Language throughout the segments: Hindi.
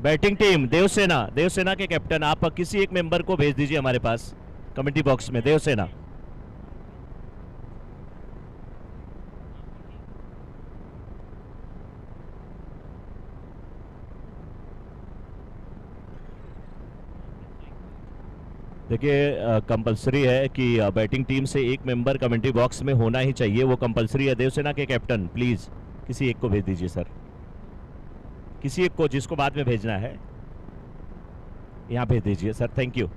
बैटिंग टीम देवसेना, देवसेना के कैप्टन आप किसी एक मेंबर को भेज दीजिए हमारे पास कमेंट्री बॉक्स में। देवसेना, देखिए कंपलसरी है कि बैटिंग टीम से एक मेंबर कमेंट्री बॉक्स में होना ही चाहिए, वो कंपलसरी है। देवसेना के कैप्टन प्लीज किसी एक को भेज दीजिए सर, किसी एक को, जिसको बाद में भेजना है यहां भेज दीजिए सर, थैंक यू।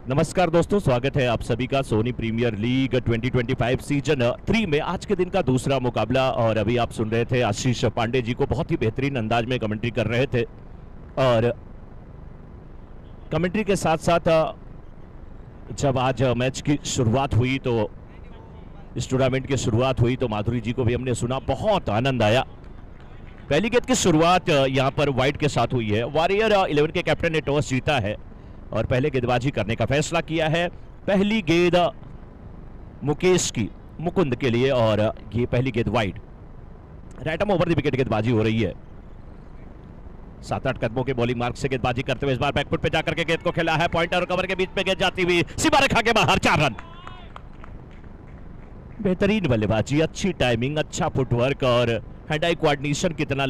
नमस्कार दोस्तों, स्वागत है आप सभी का सोनी प्रीमियर लीग 2025 सीजन 3 में। आज के दिन का दूसरा मुकाबला, और अभी आप सुन रहे थे आशीष पांडे जी को, बहुत ही बेहतरीन अंदाज में कमेंट्री कर रहे थे। और कमेंट्री के साथ साथ जब आज मैच की शुरुआत हुई, तो इस टूर्नामेंट की शुरुआत हुई, तो माधुरी जी को भी हमने सुना, बहुत आनंद आया। पहली गेंद की शुरुआत यहां पर वाइड के साथ हुई है। वॉरियर 11 के कैप्टन ने टॉस जीता है और पहले गेंदबाजी करने का फैसला किया है। पहली गेंद मुकेश की, मुकुंद के लिए, और ये पहली गेंद wide. Right over the wicket गेंदबाजी हो रही है। 7-8 कदमों के बॉलिंग मार्क से गेंदबाजी करते हुए इस बार बैकफुट पे जाकर के गेंद को खेला है। पॉइंटर और कवर के बीच में गेंद जाती हुई सीमा रेखा के बाहर, 4 रन। बेहतरीन बल्लेबाजी, अच्छी टाइमिंग, अच्छा फुटवर्क और हैंड आई कोऑर्डिनेशन कितना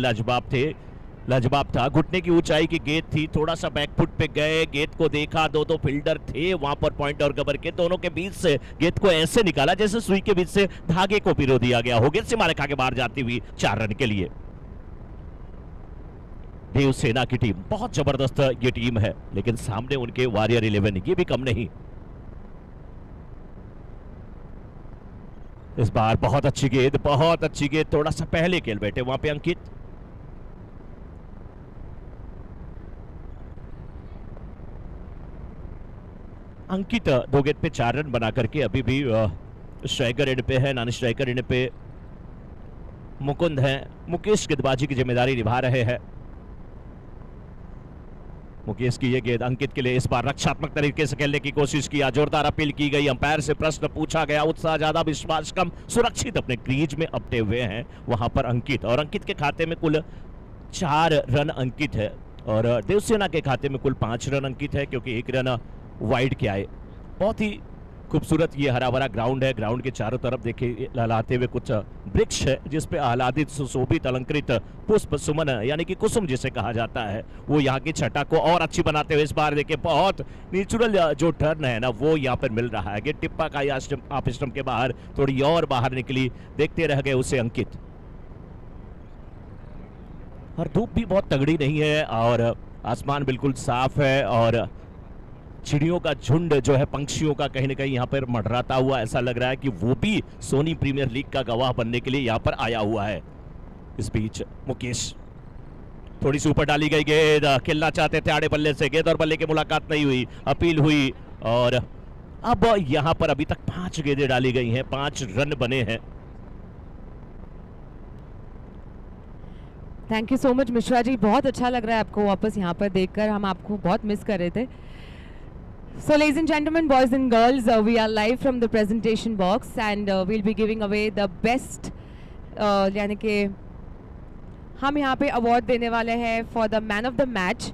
लाजवाब था। घुटने की ऊंचाई की गेंद थी, थोड़ा सा बैकफुट पे गए, गेंद को देखा, दो फील्डर थे वहां पर पॉइंट और कवर के, दोनों के बीच से गेंद को ऐसे निकाला जैसे सुई के बीच से धागे को पिरो दिया गया हो। गेंद सीमा रेखा के बाहर जाती हुई 4 रन के लिए। देवसेना की टीम बहुत जबरदस्त ये टीम है, लेकिन सामने उनके वॉरियर 11 ये भी कम नहीं। इस बार बहुत अच्छी गेंद, बहुत अच्छी गेंद, थोड़ा सा पहले खेल बैठे वहां पे अंकित। अंकित 2 गेंद पे 4 रन बना करके अभी भी स्ट्राइकर एंड पे है, नॉन स्ट्राइकर एंड पे मुकुंद है। मुकेश गेंदबाजी की जिम्मेदारी निभा रहे हैं। मुकेश की ये गेंद अंकित के लिए, इस बार रक्षात्मक तरीके से खेलने की कोशिश किया, जोरदार अपील की गई, अंपायर से प्रश्न पूछा गया, उत्साह ज्यादा विश्वास कम, सुरक्षित अपने क्रीज में अपटे हुए हैं वहां पर अंकित। और अंकित के खाते में कुल 4 रन अंकित है, और देवसेना के खाते में कुल 5 रन अंकित है, क्योंकि 1 रन वाइड के आए। बहुत ही खूबसूरत ये हरा भरा ग्राउंड है। ग्राउंड के चारों तरफ देखिए लहलाते हुए कुछ वृक्ष है, जिसपे आह्लादित सुशोभित अलंकृत पुष्प सुमन, यानी कि कुसुम जिसे कहा जाता है, वो यहाँ की छटा को और अच्छी बनाते हुए इस बार देखिए बहुत नेचुरल जो टर्न है ना, वो यहाँ पर मिल रहा है। टिप्पा का आप स्टंप के बाहर थोड़ी और बाहर निकली, देखते रह गए उसे अंकित। और धूप भी बहुत तगड़ी नहीं है, और आसमान बिल्कुल साफ है, और चिड़ियों का झुंड जो है, पंछियों का कहीं ना कहीं यहाँ पर मंडराता हुआ ऐसा लग रहा है कि वो भी सोनी प्रीमियर लीग का गवाह बनने के लिए यहाँ पर आया हुआ है। इस बीच मुकेश, थोड़ी सी ऊपर डाली गई गेंद, खेलना चाहते थे आड़े बल्ले से, गेंद और बल्ले की मुलाकात नहीं हुई, अपील हुई, और अब यहाँ पर अभी तक 5 गेंदें डाली गई हैं, 5 रन बने हैं। Thank you so much Mishra ji, बहुत अच्छा लग रहा है आपको वापस यहाँ पर देखकर, हम आपको बहुत मिस कर रहे थे। So ladies and gentlemen, boys and girls, we are live from the presentation box, and we'll be giving away the best, यानी कि हम यहाँ पे अवार्ड देने वाले हैं for the man of the match.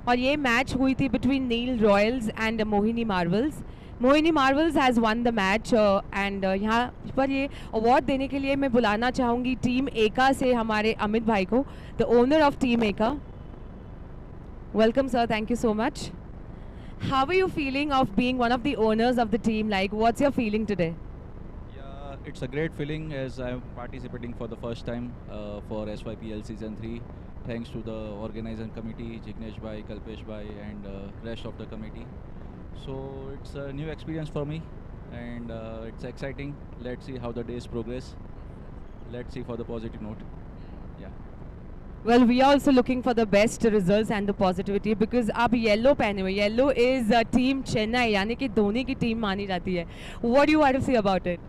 और ये मैच हुई थी between Neel Royals and Mohini Marvels. Mohini Marvels has won the match, and यहाँ पर ये अवार्ड देने के लिए मैं बुलाना चाहूँगी टीम एका से हमारे अमित भाई को, द ओनर ऑफ टीम एका। Welcome sir, thank you so much. How are you feeling of being one of the owners of the team? Like, what's your feeling today? Yeah, it's a great feeling as I'm participating for the first time for SYPL Season 3. Thanks to the organizing committee, Jignesh Bhai, Kalpesh Bhai, and rest of the committee. So it's a new experience for me, and it's exciting. Let's see how the days progress. Let's see for the positive note. Yeah. Well, we are also looking for the best results and the positivity, because आप येलो पहने हुए, येलो इज टीम चेन्नई, यानी कि धोनी की टीम मानी जाती है। What do you want to say about it?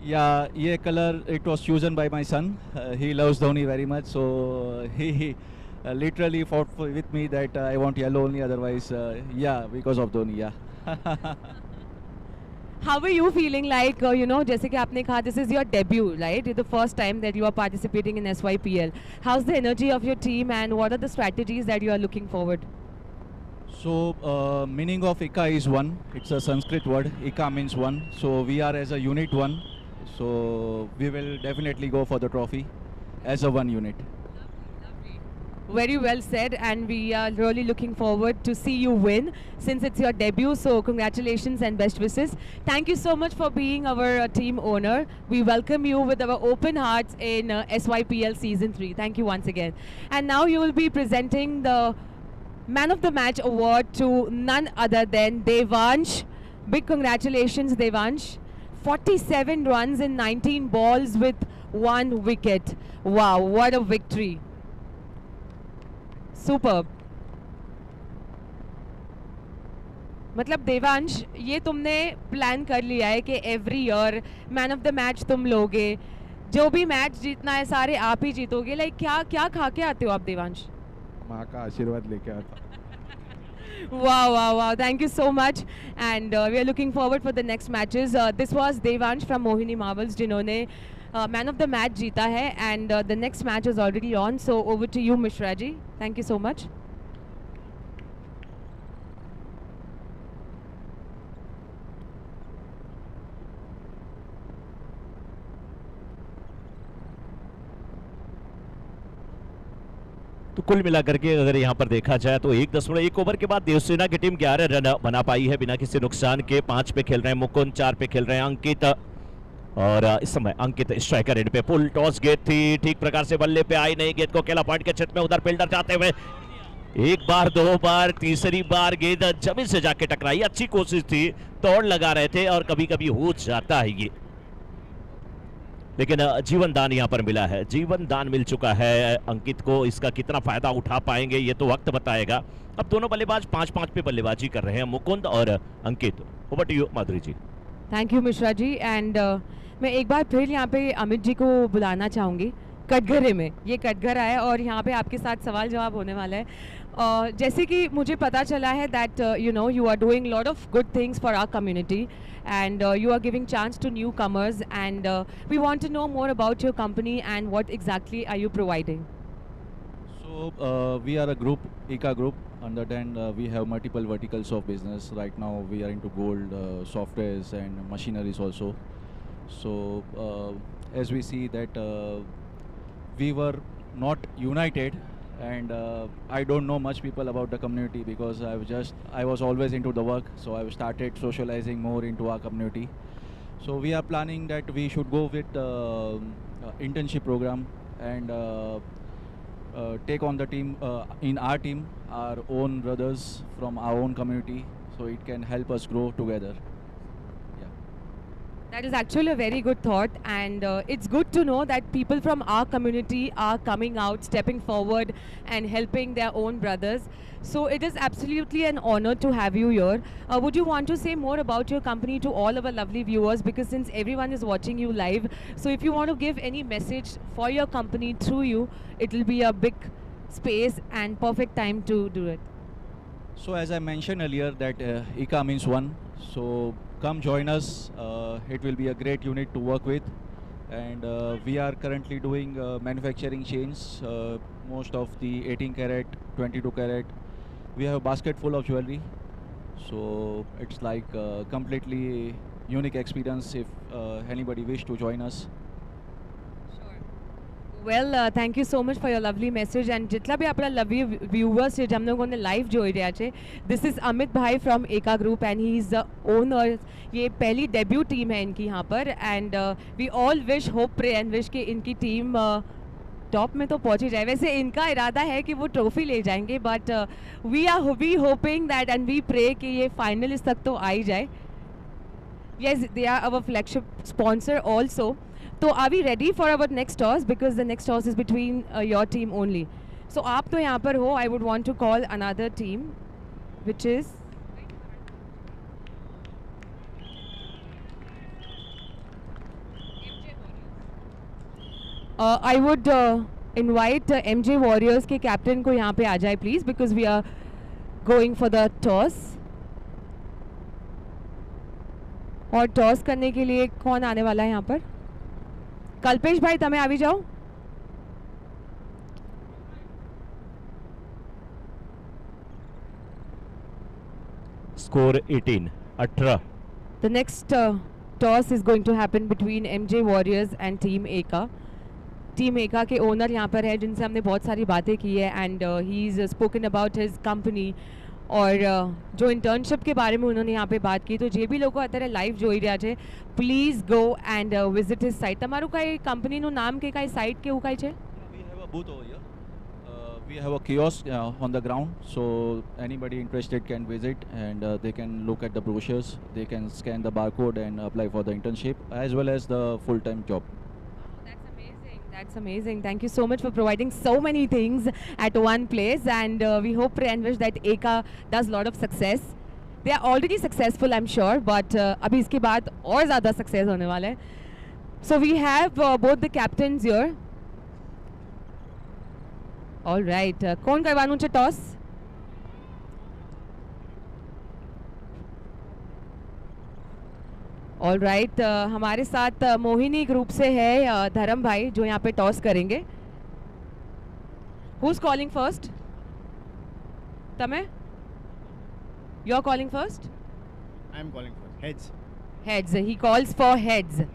Yeah, ये color it was chosen by my son. He loves Dhoni very much, so he literally fought with me that I want yellow only. Otherwise, yeah, because of Dhoni. Yeah. How are you feeling like, you know, जैसे कि आपने कहा, this is your debut, right? It's the first time that you are participating in SYPL. How's the energy of your team and what are the strategies that you are looking forward? So, meaning of Ika is one. It's a Sanskrit word. Ika means one. So, we are as a unit one. So, we will definitely go for the trophy as a one unit. Very well said, and we are really looking forward to see you win since it's your debut. So congratulations and best wishes. Thank you so much for being our team owner. We welcome you with our open hearts in SYPL Season 3. Thank you once again. And now you will be presenting the Man of the Match award to none other than Devansh. Big congratulations, Devansh. 47 runs in 19 balls with 1 wicket. Wow, what a victory. Superb. मतलब देवांश, ये तुमने प्लान कर लिया है कि every year man of the match तुम लोगे, जो भी मैच जीतना है सारे आप ही जीतोगे. लाइक क्या क्या खा के आते हो आप देवांश? माँ का आशीर्वाद लेके आता. Wow, wow, wow. Thank you so much. And we are looking forward for the next matches. This was Devansh from Mohini Marvels, जिन्होंने Man of the Match जीता है. And the next match is already on. So over to you, Mishra ji. Thank you so much. तो कुल मिलाकर के अगर यहाँ पर देखा जाए तो 1.1 ओवर के बाद देवसेना की टीम 11 रन बना पाई है बिना किसी नुकसान के. 5 पे खेल रहे हैं मुकुंद, 4 पे खेल रहे हैं अंकित, और इस समय अंकित स्ट्राइकर एंड पे. फुल टॉस गेंद थी, ठीक प्रकार से बल्ले पे आई नहीं, गेंद को केला पॉइंट के क्षेत्र में उधर फील्डर जाते हुए एक बार, 2 बार, तीसरी बार गेंद जमीन से जाके टकराई. अच्छी कोशिश थी, तोड़ लगा रहे थे और कभी कभी हो जाता है ये, लेकिन जीवन दान यहाँ पर मिला है. जीवन दान मिल चुका है अंकित को. इसका कितना फायदा उठा पाएंगे ये तो वक्त बताएगा. अब दोनों बल्लेबाज 5-5 पे बल्लेबाजी कर रहे हैं, मुकुंद और Ankit. Over to you Madhuri ji. Thank you Mishra ji. And मैं एक बार फिर यहाँ पे अमित जी को बुलाना चाहूँगी कटघरे में. ये कटघरा है और यहाँ पे आपके साथ सवाल जवाब होने वाला है. जैसे कि मुझे पता चला है that you know you are doing lot of good things for our community and you are giving chance to newcomers, and we want to know more about your company and what exactly are you providing. So, we are a group, Ika Group. Under then we have multiple verticals of business. Right now we are into gold, softwares and machineries also. So, as we see that we were not united, and I don't know much people about the community because I was always into the work, so I started socializing more into our community. So we are planning that we should go with internship program and take on the team in our team, our own brothers from our own community, so it can help us grow together. That is actually a very good thought, and it's good to know that people from our community are coming out, stepping forward and helping their own brothers. So it is absolutely an honor to have you here. Would you want to say more about your company to all of our lovely viewers, because since everyone is watching you live, so if you want to give any message for your company through you, it will be a big space and perfect time to do it. So as I mentioned earlier that Ika means one, so come join us. It will be a great unit to work with, and we are currently doing manufacturing chains, most of the 18 karat, 22 karat. We have a basket full of jewelry, so it's like a completely unique experience if anybody wish to join us. Well, thank you so much for your lovely message, and जितना भी अपना lovely viewers છે જેમ લોકોને live જોઈ રહ્યા છે, this is Amit Bhai from Eka Group and he is the owner. ये पहली debut team है इनकी यहाँ पर, and we all wish, hope, pray and wish कि इनकी team टॉप में तो पहुँच ही जाए. वैसे इनका इरादा है कि वो ट्रॉफी ले जाएंगे, but we hoping that and we pray कि ये finalist तक तो आ ही जाए. Yes, they are our flagship sponsor also. So are we ready for our next toss? Because the next toss is between your team only. So आप तो यहाँ पर हो. I would want to call another team, which is I would invite MJ Warriors के captain को यहाँ पे आ जाए please, because we are going for the toss. और टॉस करने के लिए कौन आने वाला है यहाँ पर? कल्पेश भाई तमें आवी जाओ. Score 18. The next toss is going to happen between MJ Warriors and Team Eka. Team Eka के ओनर यहाँ पर है जिनसे हमने बहुत सारी बातें की है and he is spoken about his company और जो इंटर्नशिप के बारे में उन्होंने यहाँ पे बात की. तो જે બી લોકો અત્યારે લાઈવ જોઈ રહ્યા છે please go and visit his site. તમારું કાંઈ કંપનીનું નામ કે કાંઈ સાઇટ કે એવું કાંઈ છે? We have a booth over here. We have a kiosk on the ground, so anybody interested can visit and they can look at the brochures. They can scan the barcode and apply for the internship as well as the full-time job. That's amazing. That's amazing. Thank you so much for providing so many things at one place and we hope and wish that Eka does a lot of success. They are already successful, I'm sure, but अभी इसके बाद और ज़्यादा success होने वाला है. So we have both the captains here. All right. कौन करवाનું છે toss? All right. हमारे साथ मोहिनी ग्रुप से है धर्म भाई जो यहाँ पे टॉस करेंगे. Who's calling first? तमें? You're calling first? I'm calling for heads. Heads. He calls for heads.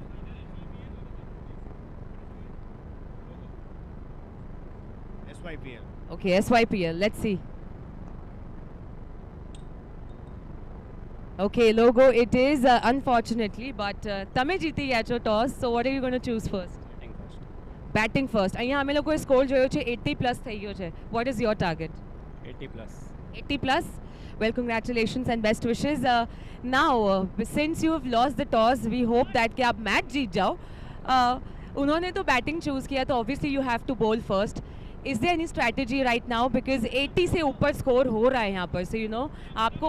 SYPL. Okay, SYPL. Let's see. Okay, logo it is unfortunately, but તમે જીતી ગયા છો toss. So what are you going to choose first? Batting first. Batting first. અહીંયા અમે લોકોએ સ્કોર જોયો છે 80 પ્લસ થઈ ગયો છે. What is your target? 80 plus. 80 plus. Well, congratulations and best wishes. Now, since you have lost the toss, we hope that कि आप मैच जीत जाओ. उन्होंने तो बैटिंग चूज़ किया तो obviously you have to bowl first. Is there any strategy right now because 80 से ऊपर स्कोर हो रहा है यहाँ पर, so you know आपको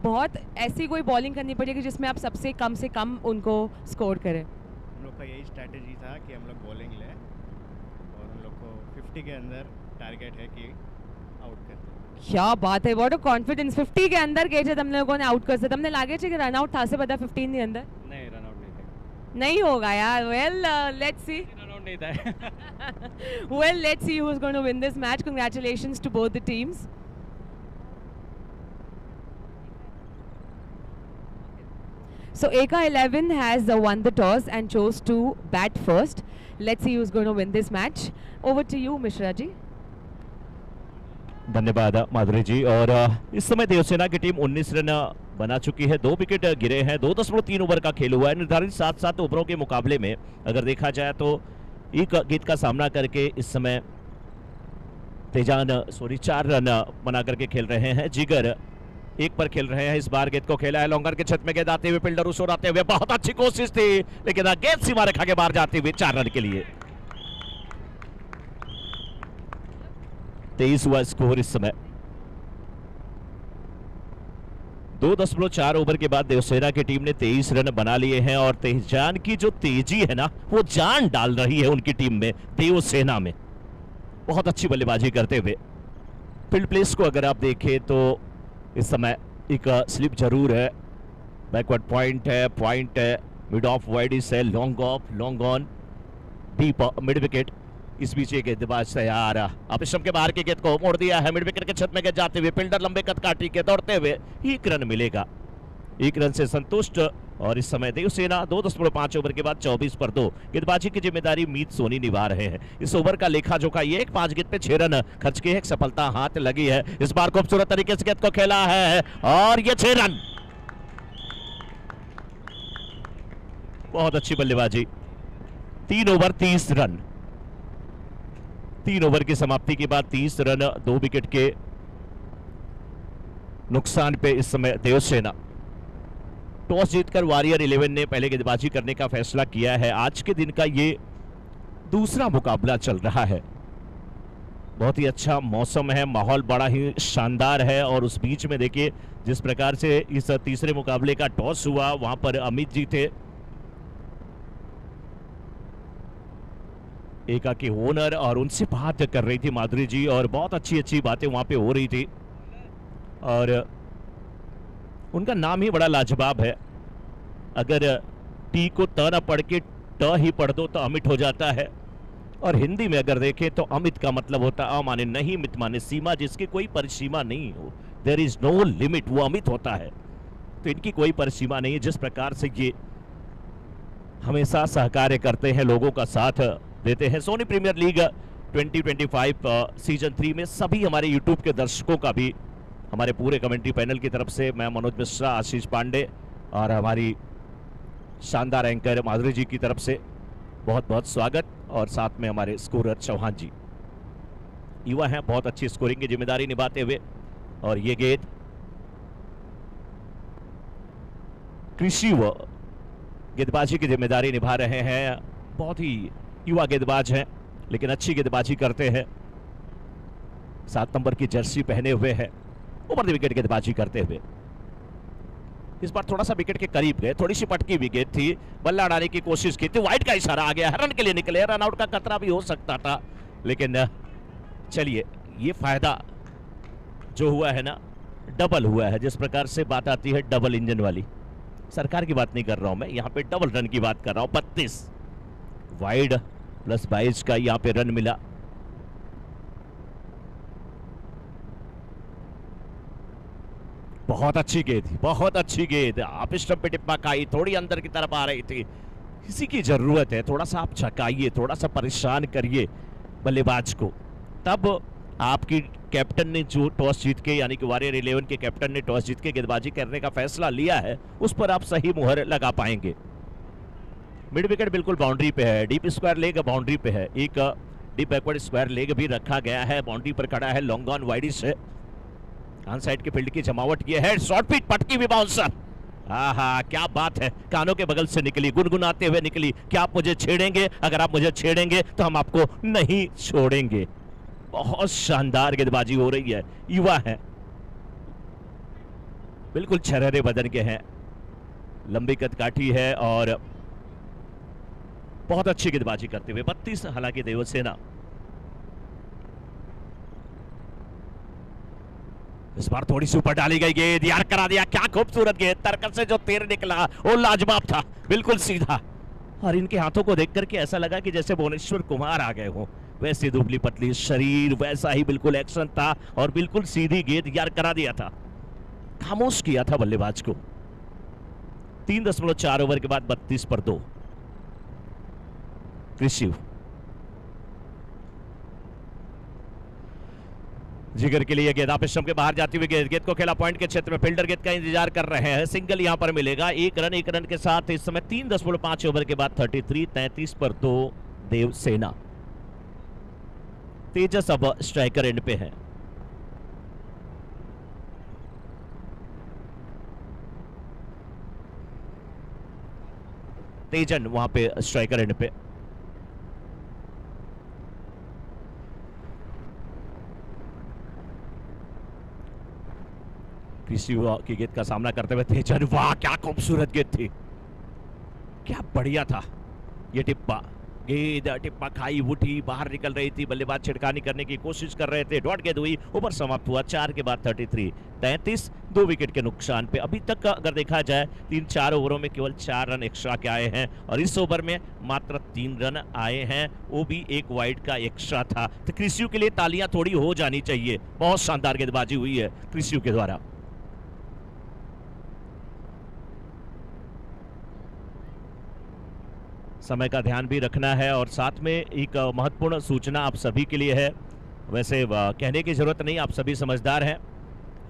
बहुत ऐसी कोई बॉलिंग करनी पड़ेगी जिसमें आप सबसे कम उनको स्कोर करें. हम लोग का यही स्ट्रैटेजी था कि हम लोग बॉलिंग लें और हम लोग को 50 के अंदर टारगेट है कि आउट कर. क्या बात है, व्हाट अ कॉन्फिडेंस. 50 के अंदर કહે છે તમને લોકોને આઉટ કરશે. તમને લાગે છે કે રન આઉટ થશે બધા 15 ની અંદર? नहीं रन आउट नहीं थे. नहीं होगा यार. Well let's see. Run out नहीं था. Well, let's see who's going to win this match. Congratulations to both the teams. So Eka 11 has won the toss and chose to bat first. Let's see who's going to win this match. Over to you, Mishra ji. धन्यवाद माधुरी जी. और इस समय देवसेना की टीम 19 रन बना चुकी है. 2 विकेट गिरे हैं. 2.3 ओवर का खेल हुआ है. निर्धारित 7 ओवरों के मुकाबले में अगर देखा जाए तो एक गेंद का सामना करके इस समय तेजान 4 रन बना करके खेल रहे हैं. जिगर 1 पर खेल रहे हैं. इस बार गेंद को खेला है लॉन्गर के छत में गेंद आते हुए फील्डर उस ओर आते हुए बहुत अच्छी कोशिश थी लेकिन गेंद सीमा रेखा के बाहर जाते हुए 4 रन के लिए. 23 हुआ स्कोर इस समय. 2.4 ओवर के बाद देवसेना की टीम ने 23 रन बना लिए हैं और तेजान की जो तेजी है ना वो जान डाल रही है उनकी टीम में, देवसेना में. बहुत अच्छी बल्लेबाजी करते हुए. फील्ड प्लेस को अगर आप देखें तो इस समय एक स्लिप जरूर है. बैकवर्ड पॉइंट है, मिड ऑफ वाइडिस है, long off, long on, deep mid wicket. इस बीच एक गेंदबाज तैयार. अब स्टंप के बाहर की गेंद को मोड़ दिया है. मिड विकेट के छत में गेंद जाते हुए फील्डर लंबे कद काटी के दौड़ते हुए 1 रन मिलेगा. 1 रन से संतुष्ट. और इस समय देवसेना 2.5 ओवर के बाद 24 पर 2 गेंदबाजी की जिम्मेदारी मीत सोनी निभा रहे हैं. इस ओवर का लेखा जोखा ये 5 गेंद पे 6 रन खर्च किए. एक सफलता हाथ लगी है. इस बार खूबसूरत तरीके से गेंद को खेला है और ये 6 रन. बहुत अच्छी बल्लेबाजी. 3 ओवर 30 रन. 3 ओवर की समाप्ति के बाद 30 रन 2 विकेट के नुकसान पे इस समय देवसेना. टॉस जीतकर वॉरियर 11 ने पहले गेंदबाजी करने का फैसला किया है. आज के दिन का ये दूसरा मुकाबला चल रहा है. बहुत ही अच्छा मौसम है, माहौल बड़ा ही शानदार है और उस बीच में देखिए जिस प्रकार से इस तीसरे मुकाबले का टॉस हुआ वहां पर अमित जी थे, एका के ओनर, और उनसे बात कर रही थी माधुरी जी और बहुत अच्छी बातें वहां पे हो रही थी और उनका नाम ही बड़ा लाजवाब है. अगर टी को त न पढ़ के ट ही पढ़ दो तो अमिट हो जाता है। और हिंदी में अगर देखें तो अमित का मतलब होता है अ माने नहीं, मित माने सीमा, जिसकी कोई परिसीमा नहीं हो। देयर इज नो लिमिट, वो अमित होता है। तो इनकी कोई परिसीमा नहीं है। जिस प्रकार से ये हमेशा सहकार्य करते हैं, लोगों का साथ देते हैं। सोनी प्रीमियर लीग 2025 सीजन 3 में सभी हमारे यूट्यूब के दर्शकों का भी हमारे पूरे कमेंट्री पैनल की तरफ से, मैं मनोज मिश्रा, आशीष पांडे और हमारी शानदार एंकर माधुरी जी की तरफ से बहुत बहुत स्वागत। और साथ में हमारे स्कोरर चौहान जी, युवा हैं, बहुत अच्छी स्कोरिंग की जिम्मेदारी निभाते हुए। और ये गेंद कृषि व गेंदबाजी की जिम्मेदारी निभा रहे हैं। बहुत ही युवा गेंदबाज हैं लेकिन अच्छी गेंदबाजी करते हैं। 7 नंबर की जर्सी पहने हुए हैं, ओवर द विकेट गेंदबाजी करते हुए। इस बार थोड़ा सा विकेट के करीब गए, थोड़ी सी पटकी विकेट थी, बल्ला उड़ाने की कोशिश की थी, वाइड का इशारा आ गया, रन के लिए निकले, रन आउट का खतरा भी हो सकता था। लेकिन चलिए, ये फायदा जो हुआ है ना, डबल हुआ है। जिस प्रकार से बात आती है डबल इंजन वाली, सरकार की बात नहीं कर रहा हूं मैं, यहां पे डबल रन की बात कर रहा हूं। 32 वाइड प्लस 22 का यहां पे रन मिला। बहुत अच्छी गेंद, बहुत अच्छी गेंद, आप स्टंप पे टिप्पा खाई, थोड़ी अंदर की तरफ आ रही थी। किसी की जरूरत है, थोड़ा सा आप झकाइए, थोड़ा सा परेशान करिए बल्लेबाज को, तब आपकी कैप्टन ने जो टॉस जीत के, यानी कि वॉरियर 11 के कैप्टन ने टॉस जीत के गेंदबाजी करने का फैसला लिया है, उस पर आप सही मुहर लगा पाएंगे। मिड विकेट बिल्कुल बाउंड्री पे है, डीप स्क्वायर लेग बाउंड्री पे है, एक डीप बैकवर्ड स्क्वायर लेग भी रखा गया है, बाउंड्री पर खड़ा है, लॉन्ग ऑन वाइडिश है। ऑन साइड के फील्ड की जमावट ये है, शॉर्ट पिच, पटकी भी बाउंसर। आहा, क्या बात है, कानों के बगल से निकली, गुनगुनाते हुए निकली। क्या आप मुझे छेड़ेंगे? अगर आप मुझे छेड़ेंगे तो हम आपको नहीं छोड़ेंगे। बहुत शानदार गेंदबाजी हो रही है, युवा है, बिल्कुल छरहरे बदन के हैं, लंबी कदकाठी है और बहुत अच्छी गेंदबाजी करते हुए। 32 हालांकि देवसेना इस बार थोड़ी सी ऊपर डाली गई गेंद, यार करा दिया, क्या खूबसूरत गेंद, तर्कत से जो तीर निकला वो लाजवाब था, बिल्कुल सीधा। और इनके हाथों को देख करके ऐसा लगा कि जैसे भुवनेश्वर कुमार आ गए हो, वैसे दुबली पतली शरीर, वैसा ही बिल्कुल एक्शन था और बिल्कुल सीधी गेंद, यार करा दिया था, खामोश किया था बल्लेबाज को। 3.4 ओवर के बाद 32 पर 2। कृषि जिगर के लिए गेंद आप स्टंप के बाहर जाती हुई गेंद को खेला पॉइंट के क्षेत्र में, फील्डर गेंद का इंतजार कर रहे हैं, सिंगल यहां पर मिलेगा। एक रन के साथ इस समय 3.5 ओवर के बाद 33 पर 2 देवसेना। तेजस अब स्ट्राइकर एंड पे है। तेजन वहां पे स्ट्राइकर एंड पे। किसी की गेंद का सामना करते हुए तेजन, वाह क्या खूबसूरत गेंद थी, क्या बढ़िया था ये टिप्पा। गेंद टिप्पा खाई, उठी, बाहर निकल रही थी, बल्लेबाज छिड़कानी करने की कोशिश कर रहे थे, डॉट गेंद हुई, ओवर समाप्त हुआ 4 के बाद 33 2 विकेट के नुकसान पे। अभी तक अगर देखा जाए 3-4 ओवरों में केवल 4 रन एक्स्ट्रा के आए हैं और इस ओवर में मात्र 3 रन आए हैं, वो भी एक वाइड का एक्स्ट्रा था। तो कृषियों के लिए तालियां थोड़ी हो जानी चाहिए, बहुत शानदार गेंदबाजी हुई है कृषियों के द्वारा। समय का ध्यान भी रखना है और साथ में एक महत्वपूर्ण सूचना आप सभी के लिए है। वैसे कहने की जरूरत नहीं, आप सभी समझदार हैं,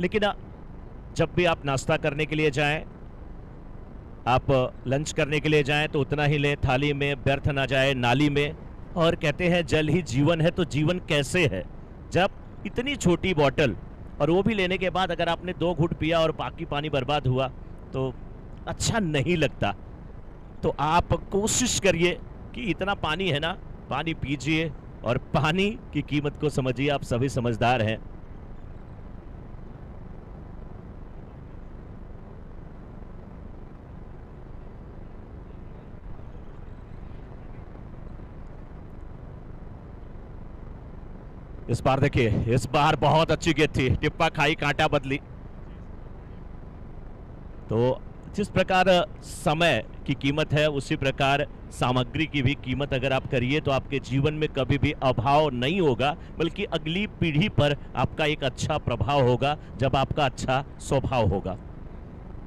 लेकिन जब भी आप नाश्ता करने के लिए जाएं, आप लंच करने के लिए जाएं तो उतना ही लें, थाली में व्यर्थ ना जाए नाली में। और कहते हैं जल ही जीवन है, तो जीवन कैसे है जब इतनी छोटी बोतल और वो भी लेने के बाद अगर आपने 2 घूंट पिया और बाकी पानी बर्बाद हुआ तो अच्छा नहीं लगता। तो आप कोशिश करिए कि इतना पानी है ना, पानी पीजिए और पानी की कीमत को समझिए, आप सभी समझदार हैं। इस बार देखिए, इस बार बहुत अच्छी गेंद थी, टिप्पा खाई, कांटा बदली। तो जिस प्रकार समय की कीमत है उसी प्रकार सामग्री की भी कीमत अगर आप करिए तो आपके जीवन में कभी भी अभाव नहीं होगा, बल्कि अगली पीढ़ी पर आपका एक अच्छा प्रभाव होगा जब आपका अच्छा स्वभाव होगा।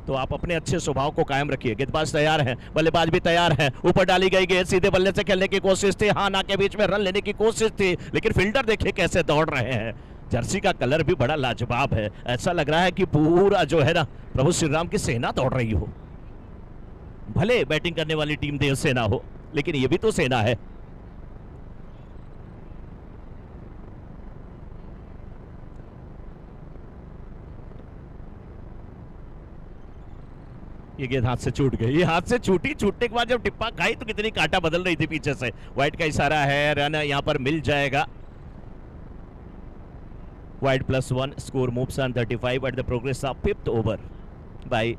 तो आप अपने अच्छे स्वभाव को कायम रखिए। गेंदबाज तैयार हैं, बल्लेबाज भी तैयार हैं। ऊपर डाली गई गेंद सीधे बल्ले से खेलने की कोशिश थी, हाँ ना के बीच में रन लेने की कोशिश थी, लेकिन फील्डर देखिए कैसे दौड़ रहे हैं। जर्सी का कलर भी बड़ा लाजवाब है, ऐसा लग रहा है कि पूरा जो है ना प्रभु श्री राम की सेना दौड़ रही हो। भले बैटिंग करने वाली टीम देव सेना हो, लेकिन ये भी तो सेना है। ये गेंद हाथ से छूट गई, ये हाथ से छूटी, छूटने के बाद जब टिप्पा खाई तो कितनी कांटा बदल रही थी पीछे से। वाइड का इशारा है, रन यहां पर मिल जाएगा। Wide +1, score moves on 35 at the progress of 5th over by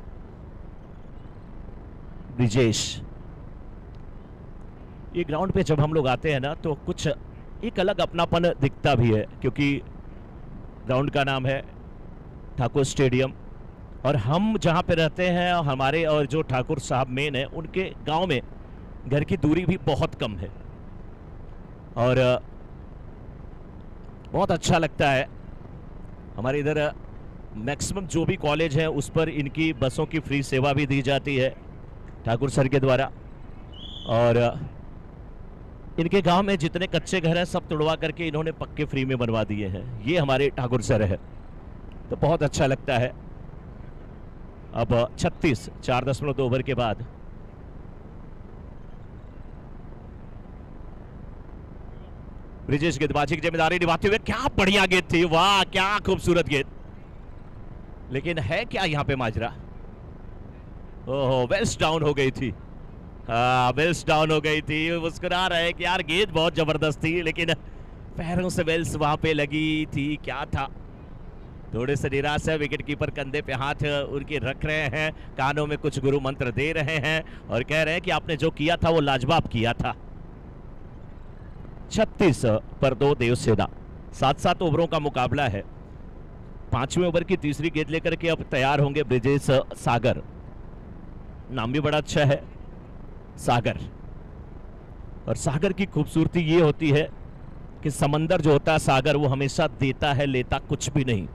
Brijesh. ये ग्राउंड पे जब हम लोग आते हैं ना तो कुछ एक अलग अपनापन दिखता भी है, क्योंकि ग्राउंड का नाम है ठाकुर स्टेडियम और हम जहाँ पे रहते हैं हमारे और जो ठाकुर साहब मेन है उनके गांव में घर की दूरी भी बहुत कम है और बहुत अच्छा लगता है। हमारे इधर मैक्सिमम जो भी कॉलेज है उस पर इनकी बसों की फ्री सेवा भी दी जाती है ठाकुर सर के द्वारा। और इनके गांव में जितने कच्चे घर हैं सब तुड़वा करके इन्होंने पक्के फ्री में बनवा दिए हैं। ये हमारे ठाकुर सर है, तो बहुत अच्छा लगता है। अब 36 4.2 ओवर के बाद ब्रिजेश गेंदबाजी की जिम्मेदारी निभाते हुए, क्या बढ़िया गेंद थी, वाह क्या खूबसूरत गेंद। लेकिन है क्या यहाँ पे माजरा, ओहो वेल्स डाउन हो गई थी। हाँ वेल्स डाउन हो गई थी, मुस्कुरा रहे कि यार गेंद बहुत जबरदस्त थी, लेकिन पैरों से वेल्स वहां पे लगी थी, क्या था। थोड़े से निराश है, विकेट कीपर कंधे पे हाथ उनके रख रहे हैं, कानों में कुछ गुरु मंत्र दे रहे हैं और कह रहे हैं कि आपने जो किया था वो लाजवाब किया था। 36 पर 2 देवसेना, 7-7 ओवरों का मुकाबला है। 5वें ओवर की तीसरी गेंद लेकर के अब तैयार होंगे ब्रिजेश सागर। नाम भी बड़ा अच्छा है सागर। और सागर की खूबसूरती ये होती है कि समंदर जो होता है सागर, वो हमेशा देता है, लेता कुछ भी नहीं।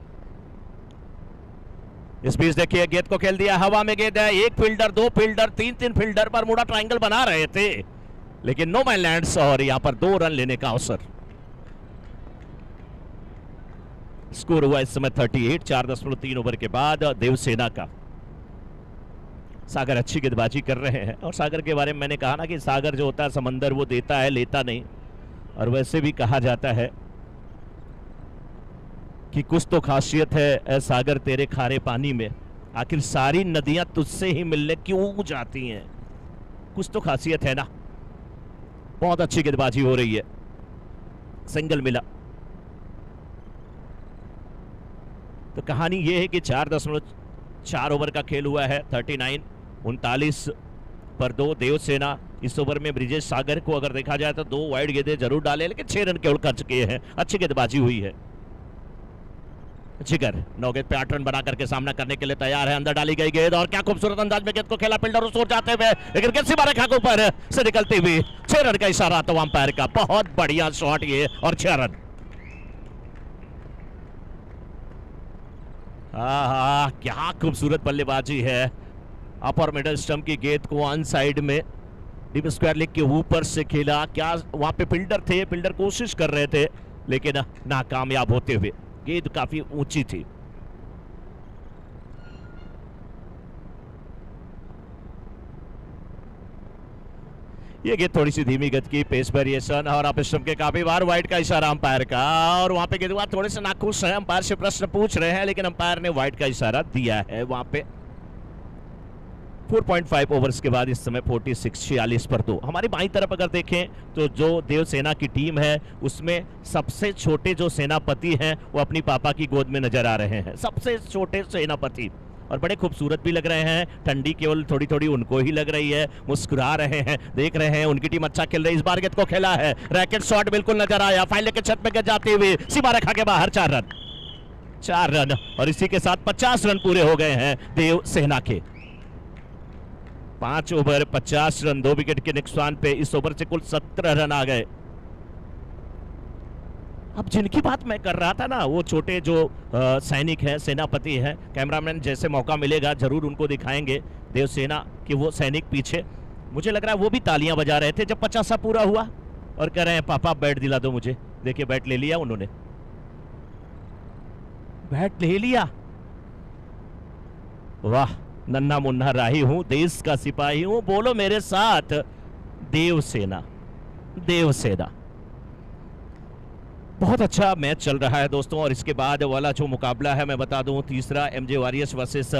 इस बीच देखिए गेंद को खेल दिया, हवा में गेंद है, एक फील्डर, 2 फील्डर, 3 फील्डर पर मुड़ा ट्रायंगल बना रहे थे, लेकिन नो मैन लैंड्स और यहां पर 2 रन लेने का अवसर। स्कोर हुआ इस समय 38 4.3 ओवर के बाद देवसेना का। सागर अच्छी गेंदबाजी कर रहे हैं और सागर के बारे में मैंने कहा ना कि सागर जो होता है समंदर, वो देता है लेता नहीं। और वैसे भी कहा जाता है कि कुछ तो खासियत है ए सागर तेरे खारे पानी में, आखिर सारी नदियां तुझसे ही मिलने क्यों जाती हैं, कुछ तो खासियत है ना। बहुत अच्छी गेंदबाजी हो रही है, सिंगल मिला। तो कहानी यह है कि 4.4 ओवर का खेल हुआ है। 39 पर 2 देवसेना। इस ओवर में ब्रिजेश सागर को अगर देखा जाए तो 2 वाइड गेंदें जरूर डाले, लेकिन 6 रन केवल खर्च किए हैं। अच्छी गेंदबाजी हुई है। जिगर 9 गेंद पे 8 रन बना करके सामना करने के लिए तैयार है। अंदर डाली गई गेंद और क्या खूबसूरत अंदाज में गेंद को खेला फील्डर उस ओर जाते हुए, लेकिन गेंद सीमा रेखा के ऊपर से निकलती हुई। 6 रन का इशारा तो अंपायर का, बहुत बढ़िया शॉट ये और 6 रन। क्या खूबसूरत बल्लेबाजी है। अपर मिडल स्टंप की गेंद को ऑन साइड में डीप स्क्वायर लेग के ऊपर से खेला। क्या वहां पे फील्डर थे, फील्डर कोशिश कर रहे थे लेकिन नाकामयाब होते हुए। गेंद काफी ऊंची थी। ये गेंद थोड़ी सी धीमी गति की, पेस वेरिएशन और अप स्टंप के काफी बार वाइड का इशारा अंपायर का। और वहां पे गेंदबाज थोड़े से नाखुश हैं, अंपायर से प्रश्न पूछ रहे हैं, लेकिन अंपायर ने वाइड का इशारा दिया है वहां पे। 4.5 ओवर्स के बाद इस समय 46 पर 2। हमारी बाईं तरफ अगर देखें तो जो देवसेना की टीम है उसमें सबसे छोटे जो सेनापति हैं वो अपनी पापा की गोद में नजर आ रहे हैं। सबसे छोटे सेनापति और बड़े खूबसूरत भी लग रहे हैं। ठंडी केवल थोड़ी थोड़ी उनको ही लग रही है, मुस्कुरा रहे हैं, देख रहे हैं उनकी टीम अच्छा खेल रही है। इस बार गेंद को खेला है, रैकेट शॉट बिल्कुल नजर आया, फाइल के छत में जाती हुई सीमा रेखा के बाहर। 4 रन और इसी के साथ 50 रन पूरे हो गए हैं देवसेना के। 5 ओवर 50 रन, 2 विकेट के नुकसान पे इस ओवर से कुल 17 रन आ गए। अब जिनकी बात मैं कर रहा था ना, वो छोटे जो सैनिक हैं, सेनापति हैं, कैमरामैन जैसे मौका मिलेगा जरूर उनको दिखाएंगे देवसेना कि वो सैनिक पीछे, मुझे लग रहा है वो भी तालियां बजा रहे थे जब 50 पूरा हुआ और कह रहे हैं पापा बैट दिला दो मुझे। देखिए बैट ले लिया उन्होंने, बैट ले लिया। वाह, नन्हा मुन्ना राही हूं, देश का सिपाही हूं, बोलो मेरे साथ देवसेना, देवसेना। बहुत अच्छा मैच चल रहा है दोस्तों। और इसके बाद वाला जो मुकाबला है मैं बता दूं, तीसरा एमजे वॉरियर्स वर्सेस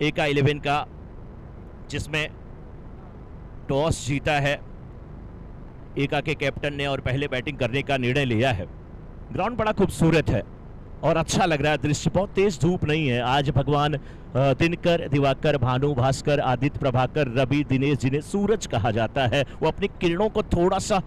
एका 11 का, जिसमें टॉस जीता है एका के कैप्टन ने और पहले बैटिंग करने का निर्णय लिया है। ग्राउंड बड़ा खूबसूरत है और अच्छा लग रहा है दृश्य, बहुत तेज धूप नहीं है आज। भगवान दिनकर, दिवाकर, भानु, भास्कर, आदित्य, प्रभाकर, रवि, दिनेश, जिन्हें सूरज कहा जाता है, वो अपनी किरणों को थोड़ा सा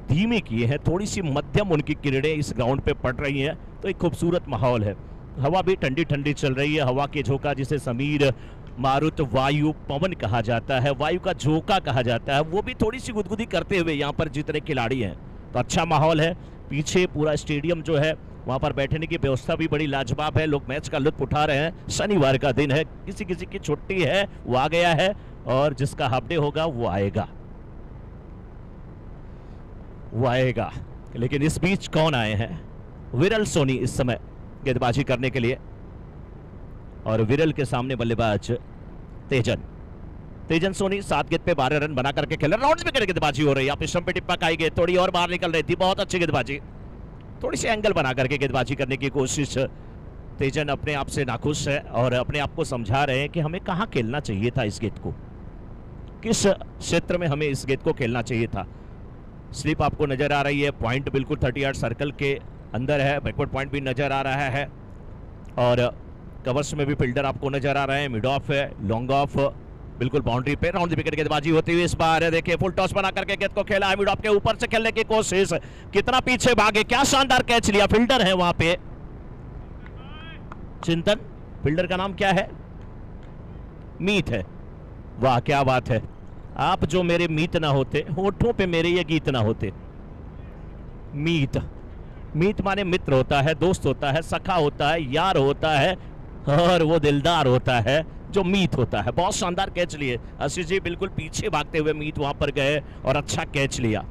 धीमे किए हैं, थोड़ी सी मध्यम उनकी किरणें इस ग्राउंड पे पड़ रही हैं, तो एक खूबसूरत माहौल है। हवा भी ठंडी ठंडी चल रही है। हवा के झोंका, जिसे समीर, मारुत, वायु, पवन कहा जाता है, वायु का झोंका कहा जाता है, वो भी थोड़ी सी गुदगुदी करते हुए यहाँ पर जितने खिलाड़ी हैं, तो अच्छा माहौल है। पीछे पूरा स्टेडियम जो है वहाँ पर बैठने की व्यवस्था भी बड़ी लाजवाब है, लोग मैच का लुत्फ उठा रहे हैं। शनिवार का दिन है, किसी किसी की छुट्टी है वो आ गया है, और जिसका हाफ डे होगा वो आएगा, वो आएगा। लेकिन इस बीच कौन आए हैं? विरल सोनी इस समय गेंदबाजी करने के लिए, और विरल के सामने बल्लेबाज तेजन सोनी 7 गेंद पे 12 रन बना करके खेल रहे। राउंड में गेंदबाजी हो रही है, आप स्टंप पे टिप्पा खाई गए, थोड़ी और बाहर निकल रही थी, बहुत अच्छी गेंदबाजी, थोड़ी सी एंगल बना करके गेंदबाजी करने की कोशिश। तेजन अपने आप से नाखुश है और अपने आप को समझा रहे हैं कि हमें कहाँ खेलना चाहिए था, इस गेंद को किस क्षेत्र में हमें इस गेंद को खेलना चाहिए था। स्लिप आपको नजर आ रही है, पॉइंट बिल्कुल 30 यार्ड सर्कल के अंदर है, बैकवर्ड पॉइंट भी नजर आ रहा है, और कवर्स में भी फील्डर आपको नजर आ रहे हैं। मिड ऑफ है, लॉन्ग ऑफ, बिल्कुल बाउंड्री पे राउंड द विकेट गेंदबाजी होती हुई इस बार देखिए फुल टॉस बना करके गेंद को खेला है, मिड ऑफ के ऊपर से खेलने की कोशिश, कितना पीछे भागे, क्या शानदार कैच लिया। फील्डर है वहां पे चिंतन, फील्डर का नाम क्या है? मीत है। वाह क्या बात है, आप जो मेरे मीत ना होते, होठों पे मेरे ये गीत ना होते। मीत, मीत माने मित्र होता है, दोस्त होता है, सखा होता है, यार होता है, और वो दिलदार होता है जो मीत होता है। बहुत शानदार कैच लिए आशीष जी, बिल्कुल पीछे भागते हुए मीत वहां पर गए और अच्छा कैच लिया।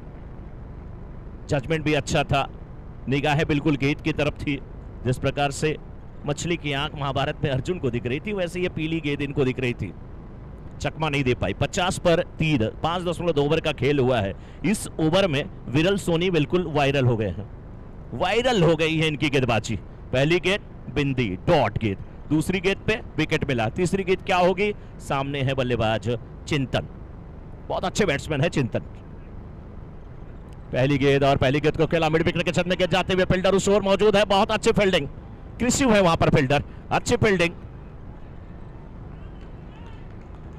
जजमेंट भी अच्छा था, निगाहें बिल्कुल गेंद की तरफ थी। जिस प्रकार से मछली की आंख महाभारत में अर्जुन को दिख रही थी, वैसे ये पीली गेंद इनको दिख रही थी, चकमा नहीं दे पाई। 50 पर 3, 5.2 ओवर का खेल हुआ है। इस ओवर में विरल सोनी बिल्कुल वायरल हो गए हैं, वायरल हो गई है इनकी गेंदबाजी। पहली गेंद बिंदी डॉट गेंद, दूसरी गेंद पे विकेट मिला, तीसरी गेंद क्या होगी? सामने है बल्लेबाज चिंतन, बहुत अच्छे बैट्समैन है चिंतन। पहली गेंद और पहली गेंद को खेला, मिड विकेट के छत में गेंद जाते हुए फील्डर उस ओर मौजूद है, बहुत अच्छी फील्डिंग, कृषि है वहां पर फील्डर, अच्छी फील्डिंग।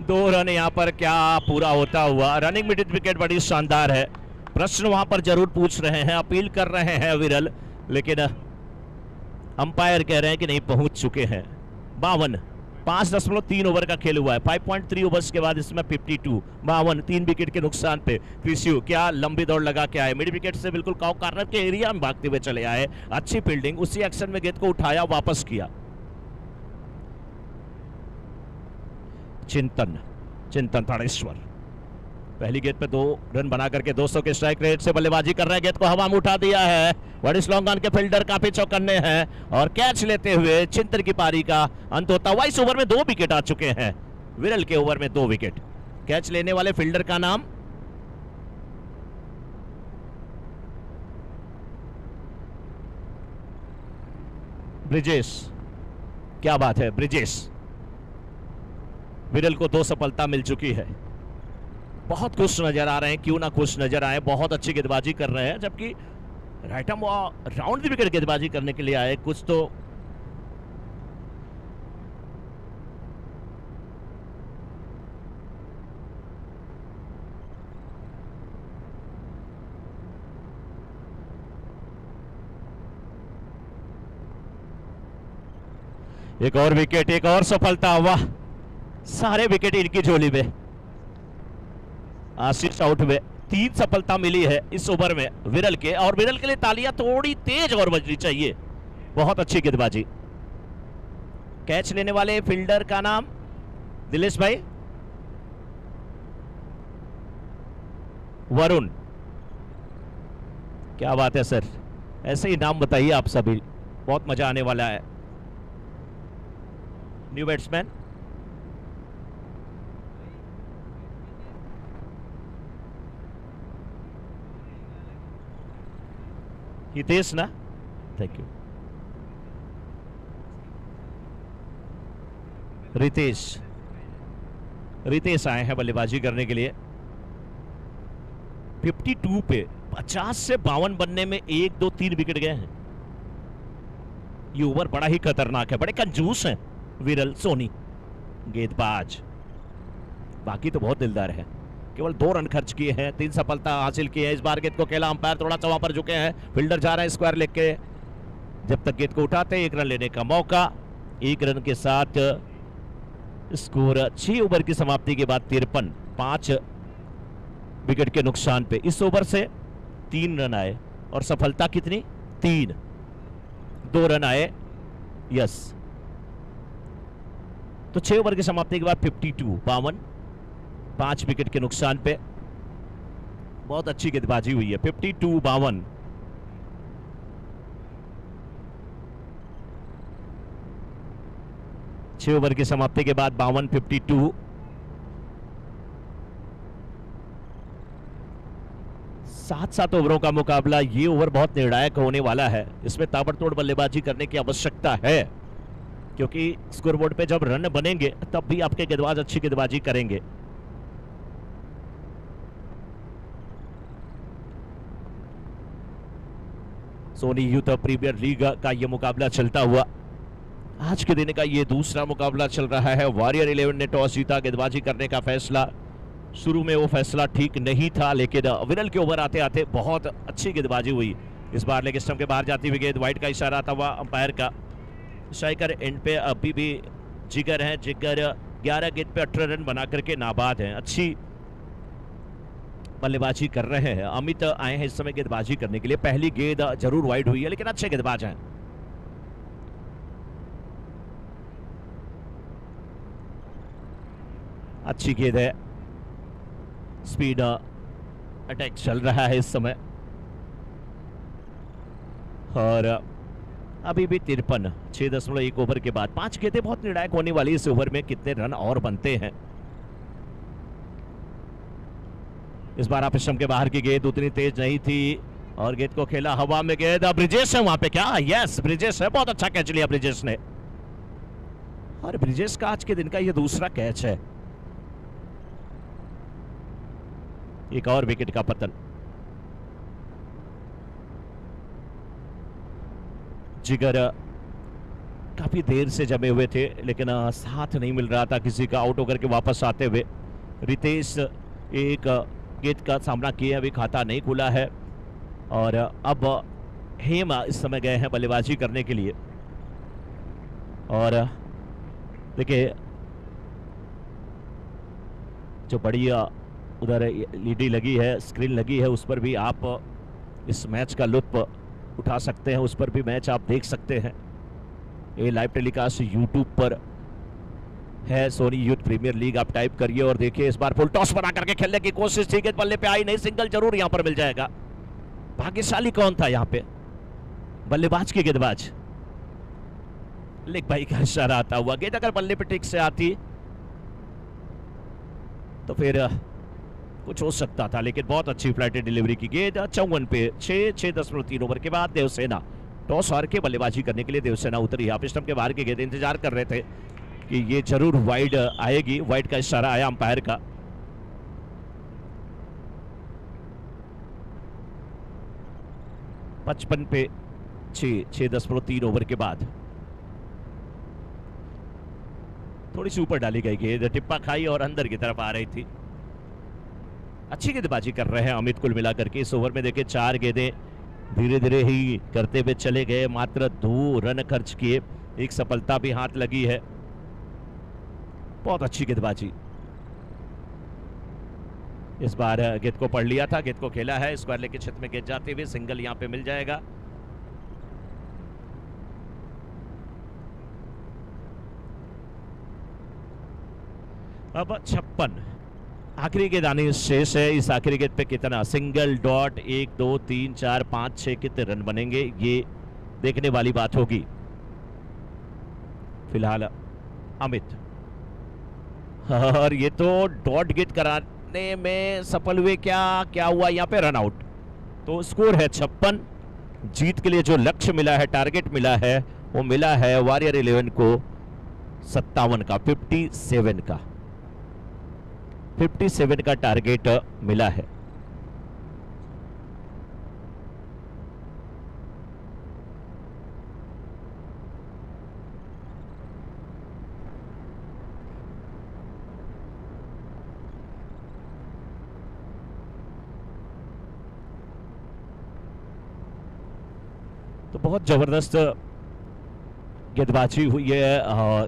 2 रन यहां पर क्या पूरा होता हुआ, रनिंग मिड विकेट बड़ी शानदार है। प्रश्न वहां पर जरूर पूछ रहे हैं, अपील कर रहे हैं विरल, लेकिन अंपायर कह रहे हैं कि नहीं पहुंच चुके हैं। 52, 5.3 ओवर का खेल हुआ है, 5.3 ओवर्स के बाद इसमें 52, 52, 3 विकेट के नुकसान पे कृषि क्या लंबी दौड़ लगा के आए, मिड विकेट से बिल्कुल काउ कार्नर के एरिया में भागते हुए चले आए, अच्छी फील्डिंग, उसी एक्शन में गेंद को उठाया, वापस किया। चिंतन थानेश्वर पहली गेंद पे 2 रन बना करके 200 के स्ट्राइक रेट से बल्लेबाजी कर रहे हैं, गेंद को हवा में उठा दिया है, बड़ी लॉन्ग ऑन के फील्डर काफी चौकन्ने हैं, और कैच लेते हुए चिंतन की पारी का अंत होता हुआ। इस ओवर में 2 विकेट आ चुके हैं, विरल के ओवर में 2 विकेट। कैच लेने वाले फील्डर का नाम ब्रिजेश, क्या बात है ब्रिजेश। विरल को 2 सफलता मिल चुकी है, बहुत खुश नजर आ रहे हैं, क्यों ना खुश नजर आए, बहुत अच्छी गेंदबाजी कर रहे हैं, जबकि right arm round the wicket गेंदबाजी करने के लिए आए, कुछ तो एक और विकेट, एक और सफलता, वाह सारे विकेट इनकी झोली में। आशीष आउट हुए, 3 सफलता मिली है इस ओवर में विरल के, और विरल के लिए तालियां थोड़ी तेज और बजनी चाहिए। बहुत अच्छी गेंदबाजी। कैच लेने वाले फील्डर का नाम दिलेश भाई, वरुण। क्या बात है सर, ऐसे ही नाम बताइए आप सभी, बहुत मजा आने वाला है। न्यू बैट्समैन हितेश ना, थैंक यू। रितेश आए हैं बल्लेबाजी करने के लिए। 52 पे 50 से 52 बनने में 1 2 3 विकेट गए हैं। ये ओवर बड़ा ही खतरनाक है, बड़े कंजूस हैं विरल सोनी गेंदबाज। बाकी तो बहुत दिलदार है। केवल 2 रन खर्च किए हैं, 3 सफलता हासिल की है। इस बार गेंद को खेला, अंपायर थोड़ा सा वहां पर झुके हैं, फील्डर जा रहा है स्क्वायर लेके। जब तक गेंद को उठाते 1 रन लेने का मौका। 1 रन के साथ स्कोर 6 ओवर की समाप्ति के बाद 53, 5 विकेट के नुकसान पे। इस ओवर से 3 रन आए और सफलता कितनी? 3। 2 रन आए, यस। तो 6 ओवर की समाप्ति के बाद 52, 52, 5 विकेट के नुकसान पे। बहुत अच्छी गेंदबाजी हुई है। 52, 52। छह ओवर की समाप्ति के बाद 52, 52। 7 ओवरों का मुकाबला। ये ओवर बहुत निर्णायक होने वाला है। इसमें ताबड़तोड़ बल्लेबाजी करने की आवश्यकता है, क्योंकि स्कोरबोर्ड पे जब रन बनेंगे तब भी आपके गेंदबाज अच्छी गेंदबाजी करेंगे। सोनी यूथ प्रीमियर लीग का यह मुकाबला चलता हुआ आज के दिन का ये दूसरा मुकाबला चल रहा है। वॉरियर 11 ने टॉस जीता, गेंदबाजी करने का फैसला। शुरू में वो फैसला ठीक नहीं था, लेकिन विरल के ओवर आते आते बहुत अच्छी गेंदबाजी हुई। इस बार लेग स्टंप के बाहर जाती हुई गेंद, वाइड का इशारा था वह अंपायर का। स्ट्राइकर एंड पे अभी भी जिगर है। जिगर 11 गेंद पे 18 रन बना करके नाबाद हैं। अच्छी बल्लेबाजी कर रहे हैं। अमित आए हैं इस समय गेंदबाजी करने के लिए। पहली गेंद जरूर वाइड हुई है, लेकिन अच्छे गेंदबाज हैं। अच्छी गेंद है। स्पीड अटैक चल रहा है इस समय, और अभी भी 53, 6.1 ओवर के बाद 5 गेंदें बहुत निर्णायक होने वाली। इस ओवर में कितने रन और बनते हैं। इस बार आप स्टंप के बाहर की गेंद उतनी तेज नहीं थी और गेंद को खेला हवा में। गेंद ब्रिजेश है वहां पे, क्या? यस, ब्रिजेश है। बहुत अच्छा कैच लिया ब्रिजेश ने, और ब्रिजेश का आज के दिन का यह दूसरा कैच है। एक और विकेट का पतन। जिगर काफी देर से जमे हुए थे, लेकिन साथ नहीं मिल रहा था किसी का। आउट होकर के वापस आते हुए रितेश एक गेंद का सामना किए, अभी खाता नहीं खुला है। और अब हेमा इस समय गए हैं बल्लेबाजी करने के लिए। और देखिए, जो बढ़िया उधर लीडी लगी है, स्क्रीन लगी है, उस पर भी आप इस मैच का लुत्फ उठा सकते हैं। उस पर भी मैच आप देख सकते हैं। ये लाइव टेलीकास्ट यूट्यूब पर है, सोनी यूथ प्रीमियर लीग। आप टाइप करिए और देखिए। इस बार फुल टॉस बना करके खेलने की कोशिश थी, गेंद बल्ले पे आई नहीं। सिंगल जरूर यहां पर मिल जाएगा। भाग्यशाली कौन था यहां पे? बल्लेबाज की गेंदबाज। लेग भाई का इशारा आता हुआ। गेंद अगर बल्ले पे ठीक से आती तो फिर कुछ हो सकता था, लेकिन बहुत अच्छी फ्लाइटेड डिलीवरी की गेंद। 54 पे 6.3 ओवर के बाद देवसेना टॉस हार के बल्लेबाजी करने के लिए देवसेना उतरी। आप स्टंप के बाहर की गेंद इंतजार कर रहे थे कि ये जरूर वाइड आएगी। वाइड का इशारा आया अंपायर का। पचपन पे 6.3 ओवर के बाद थोड़ी सी ऊपर डाली गई गेंद, टिप्पा खाई और अंदर की तरफ आ रही थी। अच्छी गेंदबाजी कर रहे हैं अमित कुल मिलाकर के। इस ओवर में देखिए 4 गेंदें धीरे धीरे ही करते हुए चले गए। मात्र 2 रन खर्च किए, 1 सफलता भी हाथ लगी है। बहुत अच्छी गेंदबाजी। इस बार गेंद को पढ़ लिया था, गेंद को खेला है, स्क्वायर लेग के क्षेत्र में गेंद जाते हुए सिंगल यहां पे मिल जाएगा। अब 56, आखिरी गेंद आनी शेष है। इस आखिरी गेंद पे कितना सिंगल डॉट 1 2 3 4 5 6 कितने रन बनेंगे, ये देखने वाली बात होगी। फिलहाल अमित, और ये तो डॉट गेट कराने में सफल हुए। क्या क्या हुआ यहाँ पे? Run out. तो स्कोर है 56। जीत के लिए जो लक्ष्य मिला है, टारगेट मिला है, वो मिला है वॉरियर 11 को 57 का, 57 का, 57 का टारगेट मिला है। तो बहुत जबरदस्त गेंदबाजी हुई है,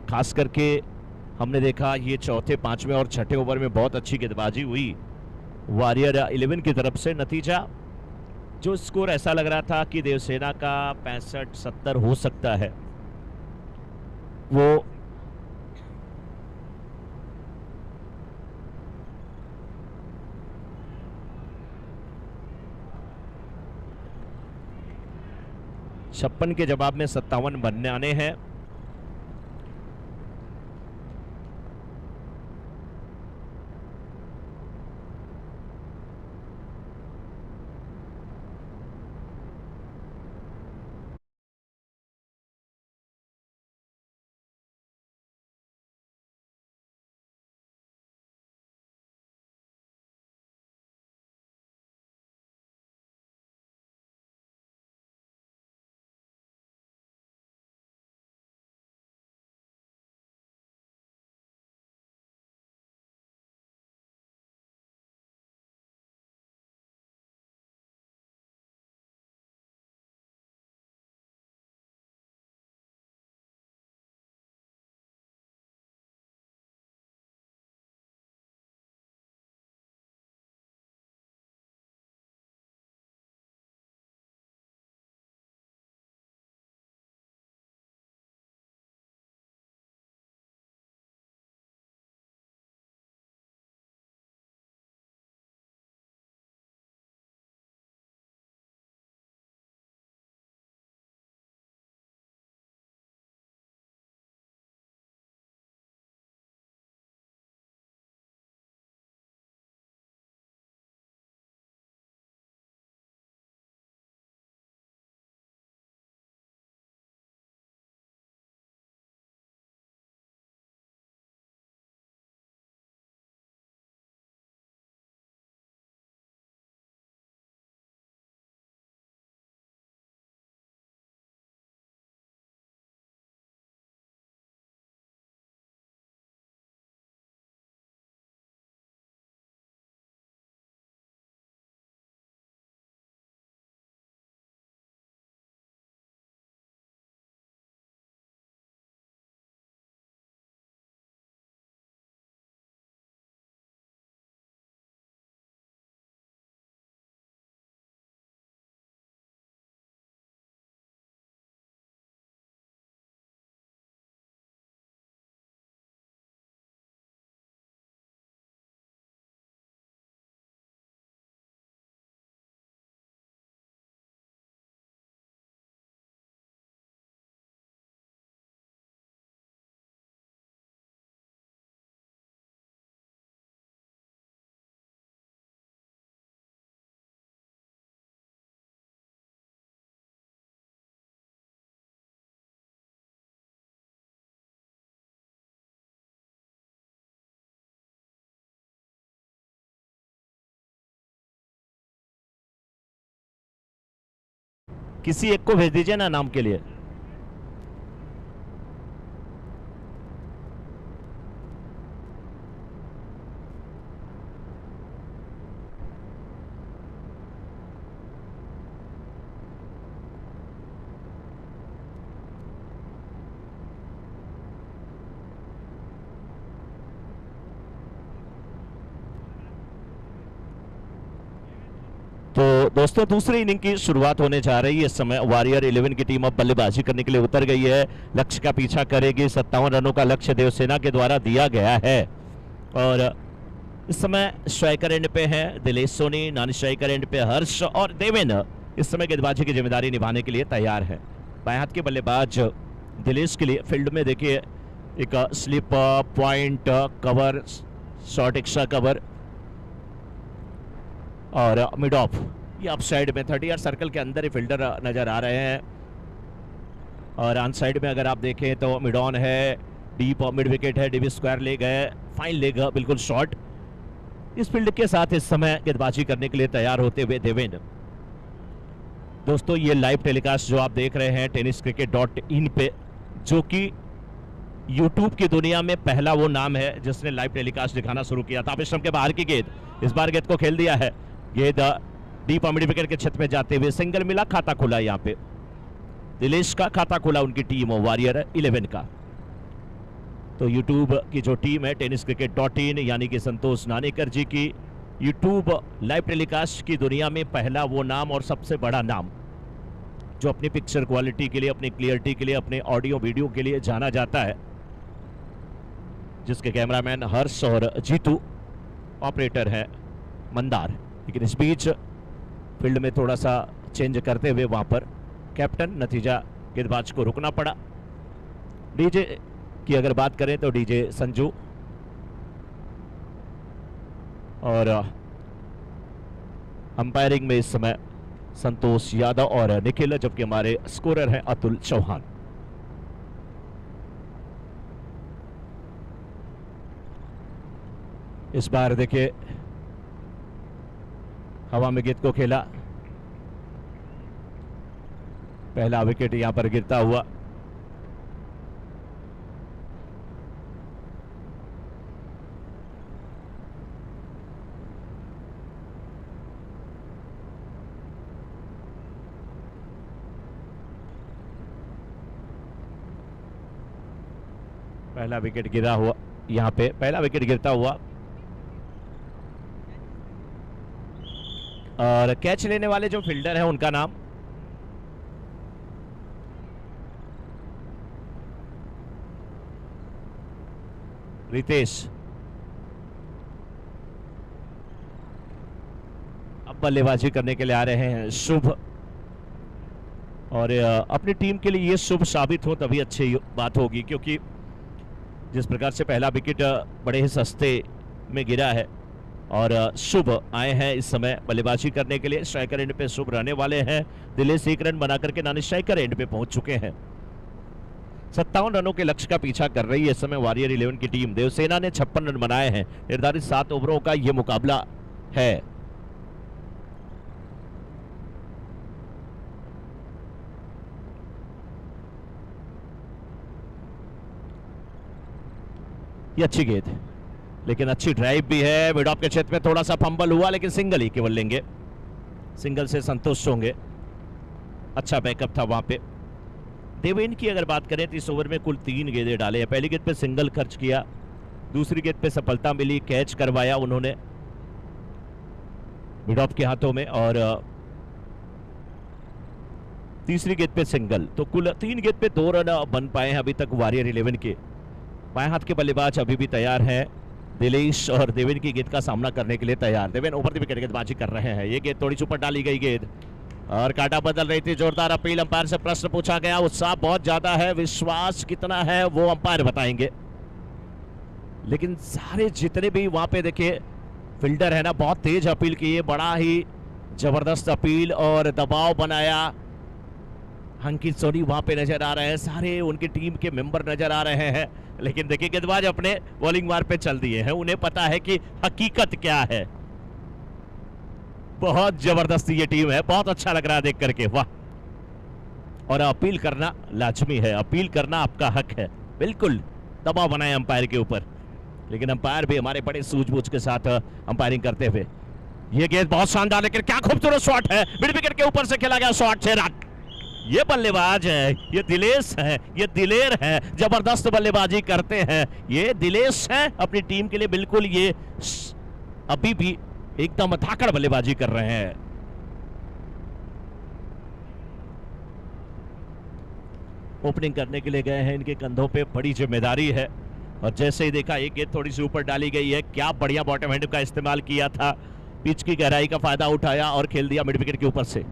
खास करके हमने देखा ये चौथे, पांचवें और छठे ओवर में बहुत अच्छी गेंदबाजी हुई वॉरियर 11 की तरफ से। नतीजा जो स्कोर ऐसा लग रहा था कि देवसेना का 65-70 हो सकता है, वो छप्पन के जवाब में 57 बनने आने हैं। किसी एक को भेज दीजिए ना नाम के लिए। तो दोस्तों दूसरी इनिंग की शुरुआत होने जा रही है। इस समय वॉरियर 11 की टीम अब बल्लेबाजी करने के लिए उतर गई है। लक्ष्य का पीछा करेगी। 57 रनों का लक्ष्य देवसेना के द्वारा दिया गया है और इस समय स्ट्राइकर एंड पे है Dilesh Soni, non striker end पे हर्ष और देवेन इस समय गेंदबाजी की जिम्मेदारी निभाने के लिए तैयार है। बाएं हाथ के बल्लेबाज दिलेश के लिए फील्ड में देखिए एक slip point cover short extra cover और मिड ऑफ, ये अप साइड में 30 यार्ड सर्कल के अंदर ही फील्डर नजर आ रहे हैं और ऑन साइड में अगर आप देखें तो मिड ऑन है, डीप मिड विकेट है, डीवी स्क्वायर लेग है, फाइन लेग बिल्कुल शॉर्ट। इस फील्ड के साथ इस समय गेंदबाजी करने के लिए तैयार होते हुए देवेन। दोस्तों ये लाइव टेलीकास्ट जो आप देख रहे हैं tenniscricket.in पे, जो कि YouTube की दुनिया में पहला वो नाम है जिसने लाइव टेलीकास्ट दिखाना शुरू किया था। विश्रम के बाहर की गेंद, इस बार गेंद को खेल दिया है, गेंद डीप मिड विकेट के छत में जाते हुए सिंगल मिला, खाता खुला। यहाँ पे दिलेश का खाता खुला उनकी टीम वॉरियर 11 का। तो YouTube की जो टीम है tenniscricket.in यानी कि संतोष नानेकर जी की YouTube लाइव टेलीकास्ट की दुनिया में पहला वो नाम और सबसे बड़ा नाम जो अपनी पिक्चर क्वालिटी के लिए, अपनी क्लियरिटी के लिए, अपने ऑडियो वीडियो के लिए जाना जाता है, जिसके कैमरामैन हर्ष और जीतू, ऑपरेटर है मंदार। लेकिन इस बीच फील्ड में थोड़ा सा चेंज करते हुए वहां पर कैप्टन, नतीजा गेंदबाज को रुकना पड़ा। डीजे की अगर बात करें तो डीजे संजू और अंपायरिंग में इस समय संतोष यादव और निखिल, जबकि हमारे स्कोरर हैं अतुल चौहान। इस बार देखिए हवा में गेंद को खेला, पहला विकेट यहां पर गिरता हुआ। पहला विकेट गिरा हुआ, यहां पे पहला विकेट गिरता हुआ और कैच लेने वाले जो फील्डर हैं उनका नाम रितेश। अब बल्लेबाजी करने के लिए आ रहे हैं शुभ, और अपनी टीम के लिए ये शुभ साबित हो तभी अच्छी बात होगी, क्योंकि जिस प्रकार से पहला विकेट बड़े ही सस्ते में गिरा है और शुभ आए हैं इस समय बल्लेबाजी करने के लिए। स्ट्राइकर एंड पे शुभ रहने वाले हैं। दिलेश 1 रन बना करके नॉन स्ट्राइकर एंड पे पहुंच चुके हैं। 57 रनों के लक्ष्य का पीछा कर रही है इस समय वॉरियर 11 की टीम। देवसेना ने 56 रन बनाए हैं। निर्धारित 7 ओवरों का यह मुकाबला है। ये अच्छी गेंद, लेकिन अच्छी ड्राइव भी है। मिड ऑफ के क्षेत्र में थोड़ा सा फंबल हुआ, लेकिन सिंगल ही केवल लेंगे, सिंगल से संतुष्ट होंगे। अच्छा बैकअप था वहां पे। देवेन की अगर बात करें तो इस ओवर में कुल 3 गेंदें डाले हैं। पहली गेंद पे सिंगल खर्च किया, दूसरी गेंद पे सफलता मिली, कैच करवाया उन्होंने मिड ऑफ के हाथों में, और तीसरी गेंद पे सिंगल। तो कुल 3 गेंद पे 2 रन बन पाए हैं अभी तक वॉरियर 11 के। बाएं हाथ के बल्लेबाज अभी भी तैयार हैं। दिलेश और देवेन की गेंद का सामना करने के लिए तैयार। देवेन ओवर द विकेट गेंदबाजी कर रहे हैं। ये गेंद थोड़ी ऊपर डाली गई गेंद और काटा बदल रही थी। जोरदार अपील, अंपायर से प्रश्न पूछा गया। उत्साह बहुत ज्यादा है, विश्वास कितना है वो अंपायर बताएंगे। लेकिन सारे जितने भी वहां पे देखिए फील्डर है ना, बहुत तेज अपील किए, बड़ा ही जबरदस्त अपील और दबाव बनाया। अंकित सोनी वहां पे नजर आ रहे हैं, सारे उनकी टीम के मेंबर नजर आ रहे हैं। लेकिन देखिए गेंदबाज अपने बॉलिंग मार पे चल दिए हैं। उन्हें पता है कि हकीकत क्या है। बहुत जबरदस्त ये टीम है, बहुत अच्छा लग रहा है देख करके, वाह। और अपील करना लाजमी है, अपील करना आपका हक है। बिल्कुल दबाव बनाए अंपायर के ऊपर, लेकिन अंपायर भी हमारे बड़े सूझबूझ के साथ अंपायरिंग करते हुए। ये गेंद बहुत शानदार, लेकिन क्या खूबसूरत शॉट है। मिड विकेट के ऊपर से खेला गया शॉट, 6 रन। ये बल्लेबाज है, ये दिलेश है, ये दिलेर है, जबरदस्त बल्लेबाजी करते हैं। ये दिलेश है अपनी टीम के लिए, बिल्कुल ये अभी भी एकदम धाकड़ बल्लेबाजी कर रहे हैं। ओपनिंग करने के लिए गए हैं, इनके कंधों पे बड़ी जिम्मेदारी है। और जैसे ही देखा एक गेंद थोड़ी सी ऊपर डाली गई है, क्या बढ़िया बॉटम हैंड का इस्तेमाल किया था, पिच की गहराई का फायदा उठाया और खेल दिया मिड विकेट के ऊपर से।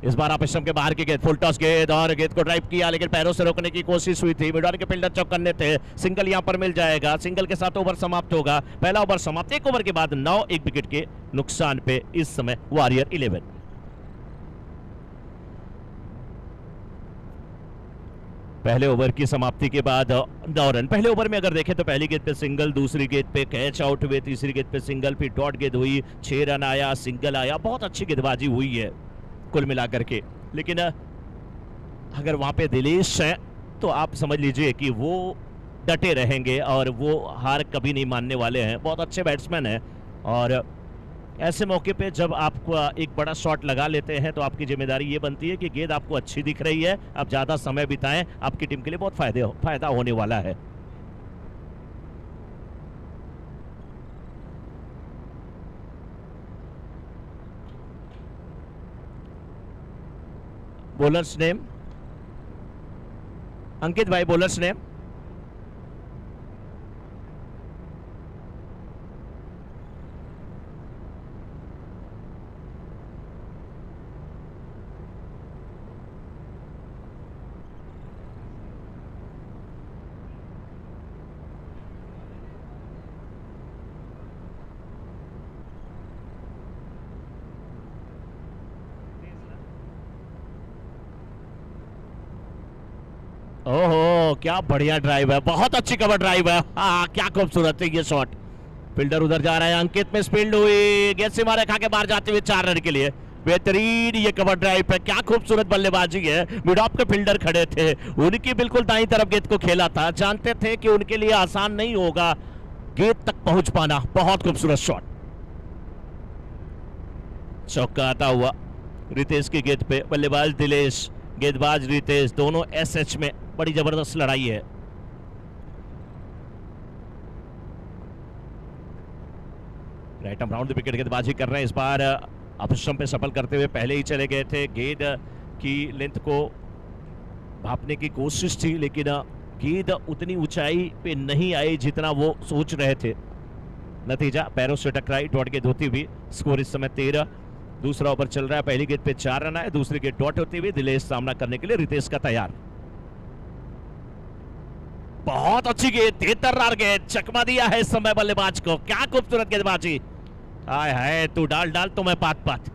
इस बार आप स्टंप के बाहर की गेंद, फुल टॉस गेंद और गेंद को ड्राइव किया, लेकिन पैरों से रोकने की कोशिश हुई थी। मिड ऑर्डर के फील्डर चौकन्ने थे, सिंगल यहां पर मिल जाएगा। सिंगल के साथ ओवर समाप्त होगा। पहला ओवर समाप्त। एक ओवर के बाद 9 एक विकेट के नुकसान पे इस समय वॉरियर 11। पहले ओवर की समाप्ति के बाद 9 रन। पहले ओवर में अगर देखें तो पहली गेंद पे सिंगल, दूसरी गेंद पे कैच आउट हुए, तीसरी गेंद पे सिंगल, फिर डॉट गेंद हुई, 6 रन आया, सिंगल आया। बहुत अच्छी गेंदबाजी हुई है कुल मिलाकर के। लेकिन अगर वहां पे दिलेश है तो आप समझ लीजिए कि वो डटे रहेंगे और वो हार कभी नहीं मानने वाले हैं। बहुत अच्छे बैट्समैन हैं और ऐसे मौके पे जब आप एक बड़ा शॉट लगा लेते हैं तो आपकी जिम्मेदारी ये बनती है कि गेंद आपको अच्छी दिख रही है, आप ज़्यादा समय बिताएं, आपकी टीम के लिए बहुत फायदा होने वाला है। बॉलर्स नेम अंकित भाई, बॉलर्स नेम। ओहो, क्या बढ़िया ड्राइव है, बहुत अच्छी कवर ड्राइव है। हाँ, क्या खूबसूरत है ये शॉट। फील्डर उधर जा रहा है, अंकित में स्पीड हुई, गेंद से मारे खा के बाहर जाते हुए 4 रन के लिए। बेहतरीन ये कवर ड्राइव है, क्या खूबसूरत बल्लेबाजी है। मिड ऑफ के फील्डर खड़े थे, उनकी बिल्कुल दाईं तरफ गेंद को खेला था, जानते थे कि उनके लिए आसान नहीं होगा गेंद तक पहुंच पाना। बहुत खूबसूरत शॉट, चौका आता हुआ रितेश की गेंद पे। बल्लेबाज दिलेश, गेंदबाज रितेश, दोनों एसएच में बड़ी जबरदस्त लड़ाई है। Right arm round the wicket गेंदबाजी कर रहे हैं। इस बार अप स्टंप पे सफल करते हुए पहले ही चले गए थे। गेंद की लेंथ को भापने की कोशिश थी, लेकिन गेंद उतनी ऊंचाई पे नहीं आई जितना वो सोच रहे थे। नतीजा पैरों से टकराई, डॉट गेंद होती हुई। स्कोर इस समय 13। दूसरा ओवर चल रहा है, पहली गेंद पे 4 रन आए, दूसरी गेंद डॉट होती हुई। दिलेश सामना करने के लिए रितेश का तैयार। बहुत अच्छी गेंद, 73 गेंद, चकमा दिया है इस समय बल्लेबाज को। क्या खूबसूरत गेंदबाजी। हाय हाय, तू डाल तो मैं पात पात।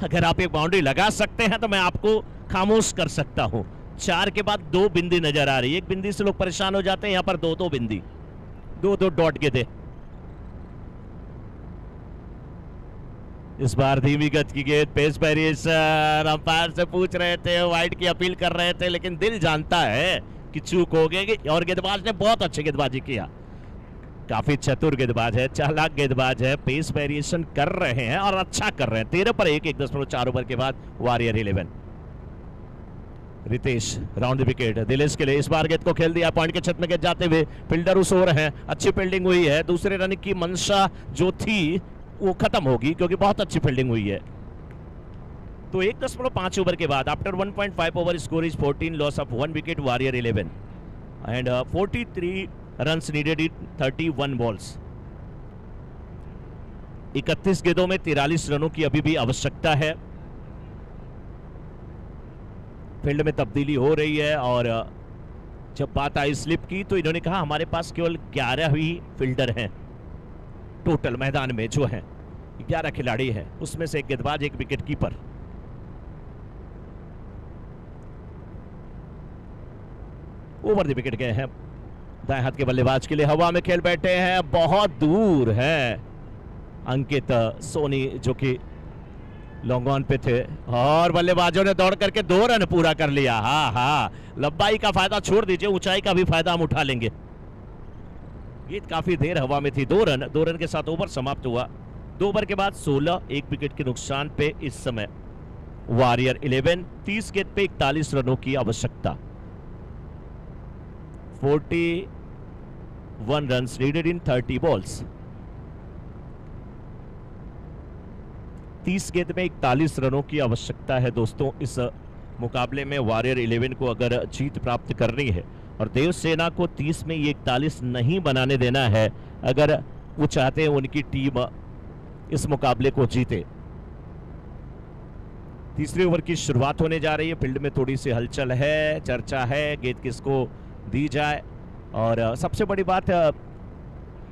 अगर आप एक बाउंड्री लगा सकते हैं तो मैं आपको खामोश कर सकता हूं। 4 के बाद 2 बिंदी नजर आ रही है। एक बिंदी से लोग परेशान हो जाते हैं, यहां पर 2 बिंदी, 2 डॉट गेंदें। इस बार धीमी गति की गेंद, पेस वेरिएशन। अंपायर से पूछ रहे थे, वाइड की अपील कर रहे थे, लेकिन दिल जानता है कि चूक हो गई और गेंदबाज ने बहुत अच्छी गेंदबाजी किया। काफी चतुर गेंदबाज है, चालाक गेंदबाज है, पेस वेरिएशन कर रहे हैं और अच्छा कर रहे हैं। 13 पर 1, 1.4 ओवर के बाद warrior 11। Ritesh round the wicket, Dilesh के लिए इस बार गेंद को खेल दिया, पॉइंट के छत में गेंद जाते हुए फील्डर उस ओर है। अच्छी फील्डिंग हुई है, दूसरे रन की मंशा जो थी वो खत्म होगी क्योंकि बहुत अच्छी फील्डिंग हुई है। तो 1.5 ओवर के बाद after 1.5 over score is 14, loss of 1 wicket, warrior 11 and 43 runs needed in 31 balls. 31 गेंदों में 43 रनों की अभी भी आवश्यकता है। फील्ड में तब्दीली हो रही है और जब बात आई स्लिप की तो इन्होंने कहा हमारे पास केवल 11 ही फील्डर हैं टोटल मैदान में, जो हैं 11 खिलाड़ी हैं, उसमें से एक गेंदबाज, एक wicket keeper. Over the wicket गए हैं दाएं हाथ के बल्लेबाज के लिए, हवा में खेल बैठे हैं, बहुत दूर है अंकित सोनी जो कि लॉन्ग ऑन पे थे और बल्लेबाजों ने दौड़ करके 2 रन पूरा कर लिया। हाँ, लंबाई का फायदा छोड़ दीजिए, ऊंचाई का भी फायदा हम उठा लेंगे। गेंद काफी देर हवा में थी। 2 रन के साथ ओवर समाप्त हुआ। 2 ओवर के बाद 16, 1 विकेट के नुकसान पे इस समय वॉरियर 11। 30 गेंद पे 41 रनों की आवश्यकता। 41 रन्स नीडेड इन 30 बॉल्स। 30 गेंद में 41 रनों की आवश्यकता है दोस्तों इस मुकाबले में वॉरियर 11 को अगर जीत प्राप्त करनी है और देवसेना को 30 में ये 41 नहीं बनाने देना है अगर वो चाहते हैं उनकी टीम इस मुकाबले को जीते। तीसरे ओवर की शुरुआत होने जा रही है। फील्ड में थोड़ी सी हलचल है, चर्चा है गेंद किसको दी जाए। और सबसे बड़ी बात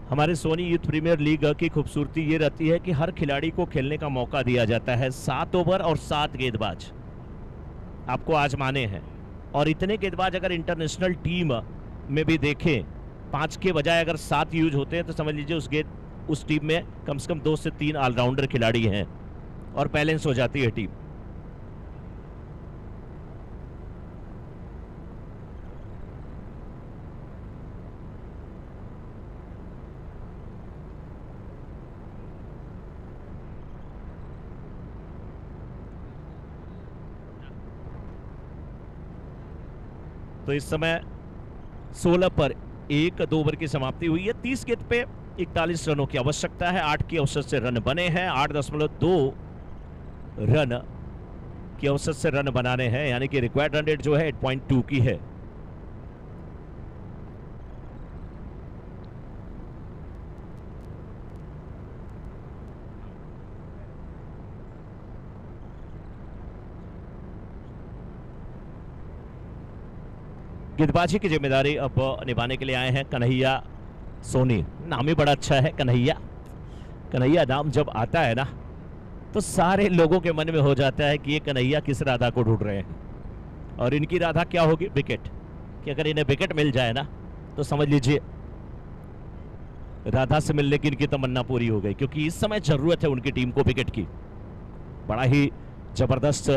हमारे सोनी यूथ प्रीमियर लीग की खूबसूरती ये रहती है कि हर खिलाड़ी को खेलने का मौका दिया जाता है। 7 ओवर और 7 गेंदबाज आपको आजमाने हैं और इतने गेंदबाज अगर इंटरनेशनल टीम में भी देखें 5 के बजाय अगर 7 यूज होते हैं तो समझ लीजिए उस टीम में कम से कम 2 से 3 ऑलराउंडर खिलाड़ी हैं और बैलेंस हो जाती है टीम। तो इस समय 16 पर 1 2 ओवर की समाप्ति हुई है। 30 गेंद पे 41 रनों की आवश्यकता है। 8 की औसत से रन बने हैं। 8.2 रन की औसत से रन बनाने हैं, यानी कि रिक्वायर्ड रन रेट जो है 8.2 की है। गेंदबाजी की जिम्मेदारी अब निभाने के लिए आए हैं कन्हैया सोनी। नाम ही बड़ा अच्छा है कन्हैया। कन्हैया नाम जब आता है ना तो सारे लोगों के मन में हो जाता है कि ये कन्हैया किस राधा को ढूंढ रहे हैं और इनकी राधा क्या होगी? विकेट। कि अगर इन्हें विकेट मिल जाए ना तो समझ लीजिए राधा से मिलने की इनकी तमन्ना पूरी हो गई, क्योंकि इस समय जरूरत है उनकी टीम को विकेट की। बड़ा ही जबरदस्त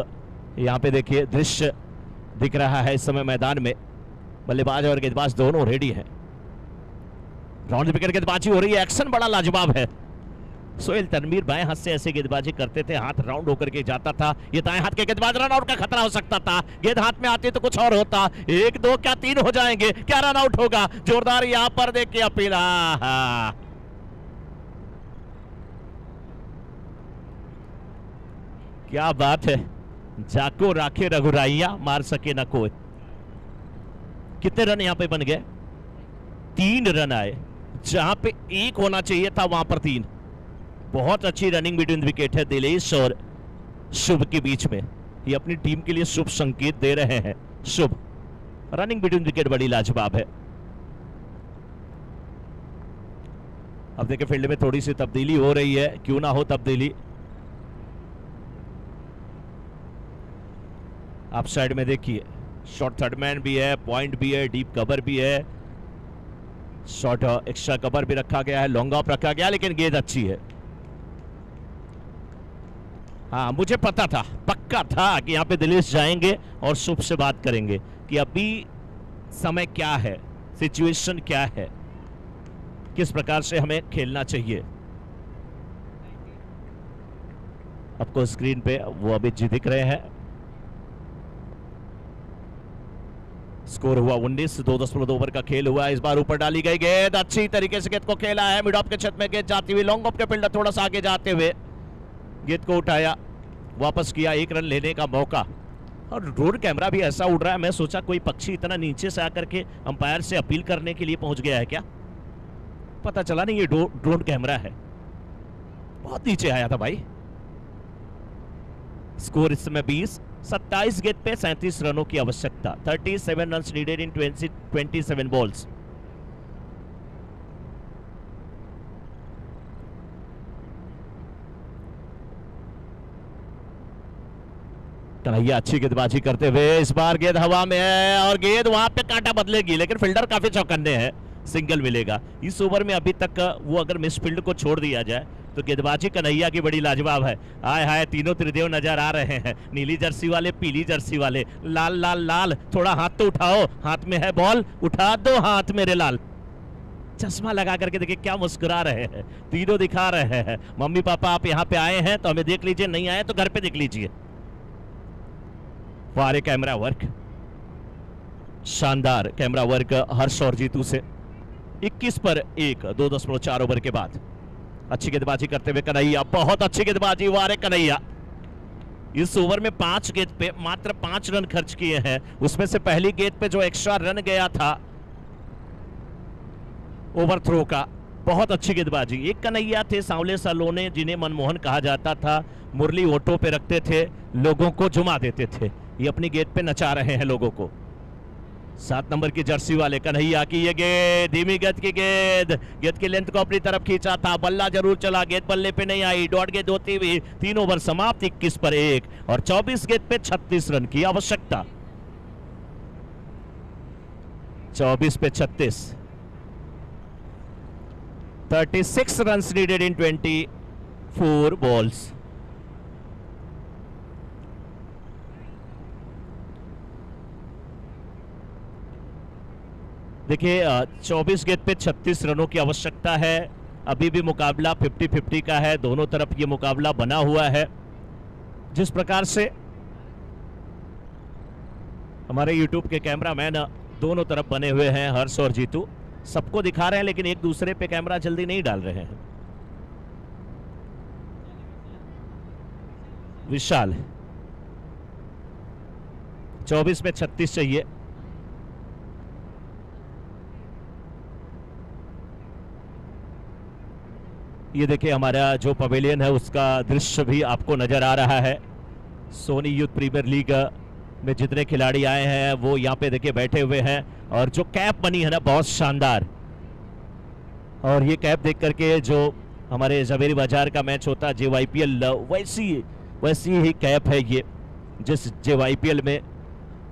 यहाँ पे देखिए दृश्य दिख रहा है इस समय मैदान में। बल्लेबाज और गेंदबाज दोनों रेडी हैं। राउंड विकेट गेंदबाजी हो रही है। एक्शन बड़ा लाजवाब है। सोहेल तनवीर बाएं हाथ से ऐसे गेंदबाजी करते थे, हाथ राउंड होकर के जाता था। ये दाएं हाथ के गेंदबाज रन आउट का खतरा हो सकता था। गेंद हाथ में आती तो कुछ और होता। 1 2 क्या 3 हो जाएंगे? क्या रन आउट होगा? जोरदार यहां पर देखिए अपील। क्या बात है। जाको राखे रघुराइया, मार सके ना कोई। कितने रन यहां पे बन गए? 3 रन आए। जहां पे 1 होना चाहिए था वहां पर 3। बहुत अच्छी रनिंग बिटवीन विकेट है दिलेश और शुभ के बीच में। ये अपनी टीम के लिए शुभ संकेत दे रहे हैं। शुभ रनिंग बिटवीन विकेट बड़ी लाजवाब है। अब देखिए फील्ड में थोड़ी सी तब्दीली हो रही है, क्यों ना हो तब्दीली। आप साइड में देखिए शॉर्ट थर्ड मैन भी है, पॉइंट भी है, डीप कवर भी है, शॉर्ट एक्स्ट्रा कवर भी रखा गया है, लॉन्ग ऑफ रखा गया, लेकिन गेंद अच्छी है। हाँ मुझे पता था, पक्का था कि यहाँ पे दिलेश जाएंगे और शुभ से बात करेंगे कि अभी समय क्या है, सिचुएशन क्या है, किस प्रकार से हमें खेलना चाहिए। आपको स्क्रीन पे वो अभी जी दिख रहे हैं। स्कोर हुआ 19। 2.2 ओवर का खेल हुआ। इस बार ऊपर डाली गई गेंद, अच्छी तरीके से गेंद को खेला है। मिड ऑफ के छत में गेंद जाती हुई, लॉन्ग ऑफ के फील्डर थोड़ा सा आगे जाते हुए गेंद को उठाया, वापस किया। 1 रन लेने का मौका। और ड्रोन कैमरा भी ऐसा उड़ रहा है, मैं सोचा कोई पक्षी इतना नीचे से आकर के अंपायर से अपील करने के लिए पहुंच गया है क्या। पता चला नहीं ये ड्रोन कैमरा है। बहुत नीचे आया था भाई। स्कोर इस समय 20। 27 गेंद पे 37 रनों की आवश्यकता। 37 runs needed in 27 balls. Kanhaiya अच्छी गेंदबाजी करते हुए, इस बार गेंद हवा में है और गेंद वहां पे कांटा बदलेगी, लेकिन फील्डर काफी चौकन्ने हैं। सिंगल मिलेगा इस ओवर में। अभी तक वो अगर मिस फील्ड को छोड़ दिया जाए तो गेंदबाजी कन्हैया की बड़ी लाजवाब है। आए हाय तीनों त्रिदेव नजर आ रहे हैं। नीली जर्सी वाले, पीली जर्सी वाले, लाल लाल लाल। थोड़ा हाथ तो उठाओ, हाथ में है बॉल, उठा दो हाथ मेरे लाल। चश्मा लगा करके देखिए क्या मुस्कुरा रहे हैं, तीनों दिखा रहे हैं मम्मी पापा आप यहाँ पे आए हैं तो हमें देख लीजिए, नहीं आए तो घर पे देख लीजिए। वारे कैमरा वर्क, शानदार कैमरा वर्क हर्ष और जीतू से। 21 पर 1, 2.4 ओवर के बाद। अच्छी गेंदबाजी करते हुए कन्हैया, बहुत अच्छी गेंदबाजी। वारे कन्हैया, इस ओवर में 5 गेंद पे मात्र 5 रन खर्च किए हैं। उसमें से पहली गेंद पे जो एक्स्ट्रा रन गया था ओवर थ्रो का, बहुत अच्छी गेंदबाजी। एक कन्हैया थे सांवले सलोने, जिन्हें मनमोहन कहा जाता था, मुरली ओटो पे रखते थे, लोगों को जुमा देते थे। ये अपनी गेंद पे नचा रहे हैं लोगों को। 7 नंबर की जर्सी वाले कन्हैया की ये गेंद, धीमी गति की गेंद, गेंद की लेंथ को अपनी तरफ खींचा था, बल्ला जरूर चला, गेंद बल्ले पे नहीं आई, डॉट गेंद होती हुई 3 ओवर समाप्त, 21 पर 1 और 24 गेंद पे 36 रन की आवश्यकता। 24 पे 36, 36 runs needed in 24 balls. देखिए 24 गेंद पे 36 रनों की आवश्यकता है। अभी भी मुकाबला 50-50 का है, दोनों तरफ ये मुकाबला बना हुआ है। जिस प्रकार से हमारे YouTube के कैमरामैन दोनों तरफ बने हुए हैं, हर्ष और जीतू, सबको दिखा रहे हैं लेकिन एक दूसरे पे कैमरा जल्दी नहीं डाल रहे हैं। विशाल 24 में 36 चाहिए। ये देखिए हमारा जो पवेलियन है उसका दृश्य भी आपको नजर आ रहा है। सोनी यूथ प्रीमियर लीग में जितने खिलाड़ी आए हैं वो यहाँ पे देखिए बैठे हुए हैं, और जो कैप बनी है ना बहुत शानदार। और ये कैप देख करके जो हमारे जवेरी बाजार का मैच होता है JYPL, वैसी ही कैप है ये, जिस JYPL में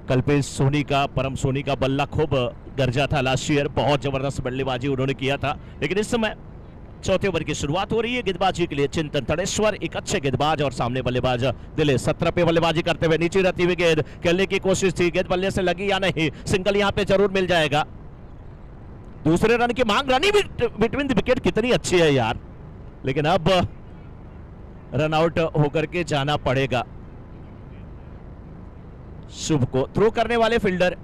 कल्पेश सोनी का, परम सोनी का बल्ला खूब गरजा था लास्ट ईयर। बहुत जबरदस्त बल्लेबाजी उन्होंने किया था। लेकिन इस समय चौथे ओवर की शुरुआत हो रही है। गेंदबाजी के लिए चिंतन तड़ेश्वर, एक अच्छे गेंदबाज, और सामने बल्लेबाज दिलेश 17 पे बल्लेबाजी करते हुए, नीचे रहती हुई गेंद खेलने की कोशिश थी, गेंद बल्ले से लगी या नहीं, सिंगल यहां पे जरूर मिल जाएगा। दूसरे रन की मांग, रनी बिटवीन द विकेट कितनी अच्छी है यार, लेकिन अब रन आउट होकर के जाना पड़ेगा शुभ को। थ्रो करने वाले फील्डर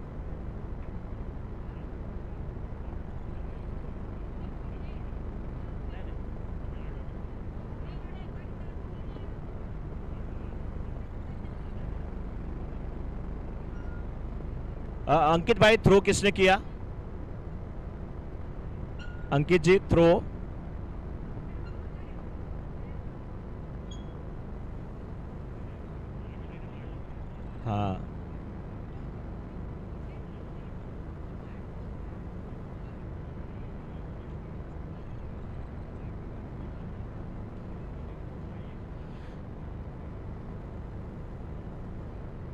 अंकित भाई, थ्रो किसने किया? अंकित जी थ्रो। हाँ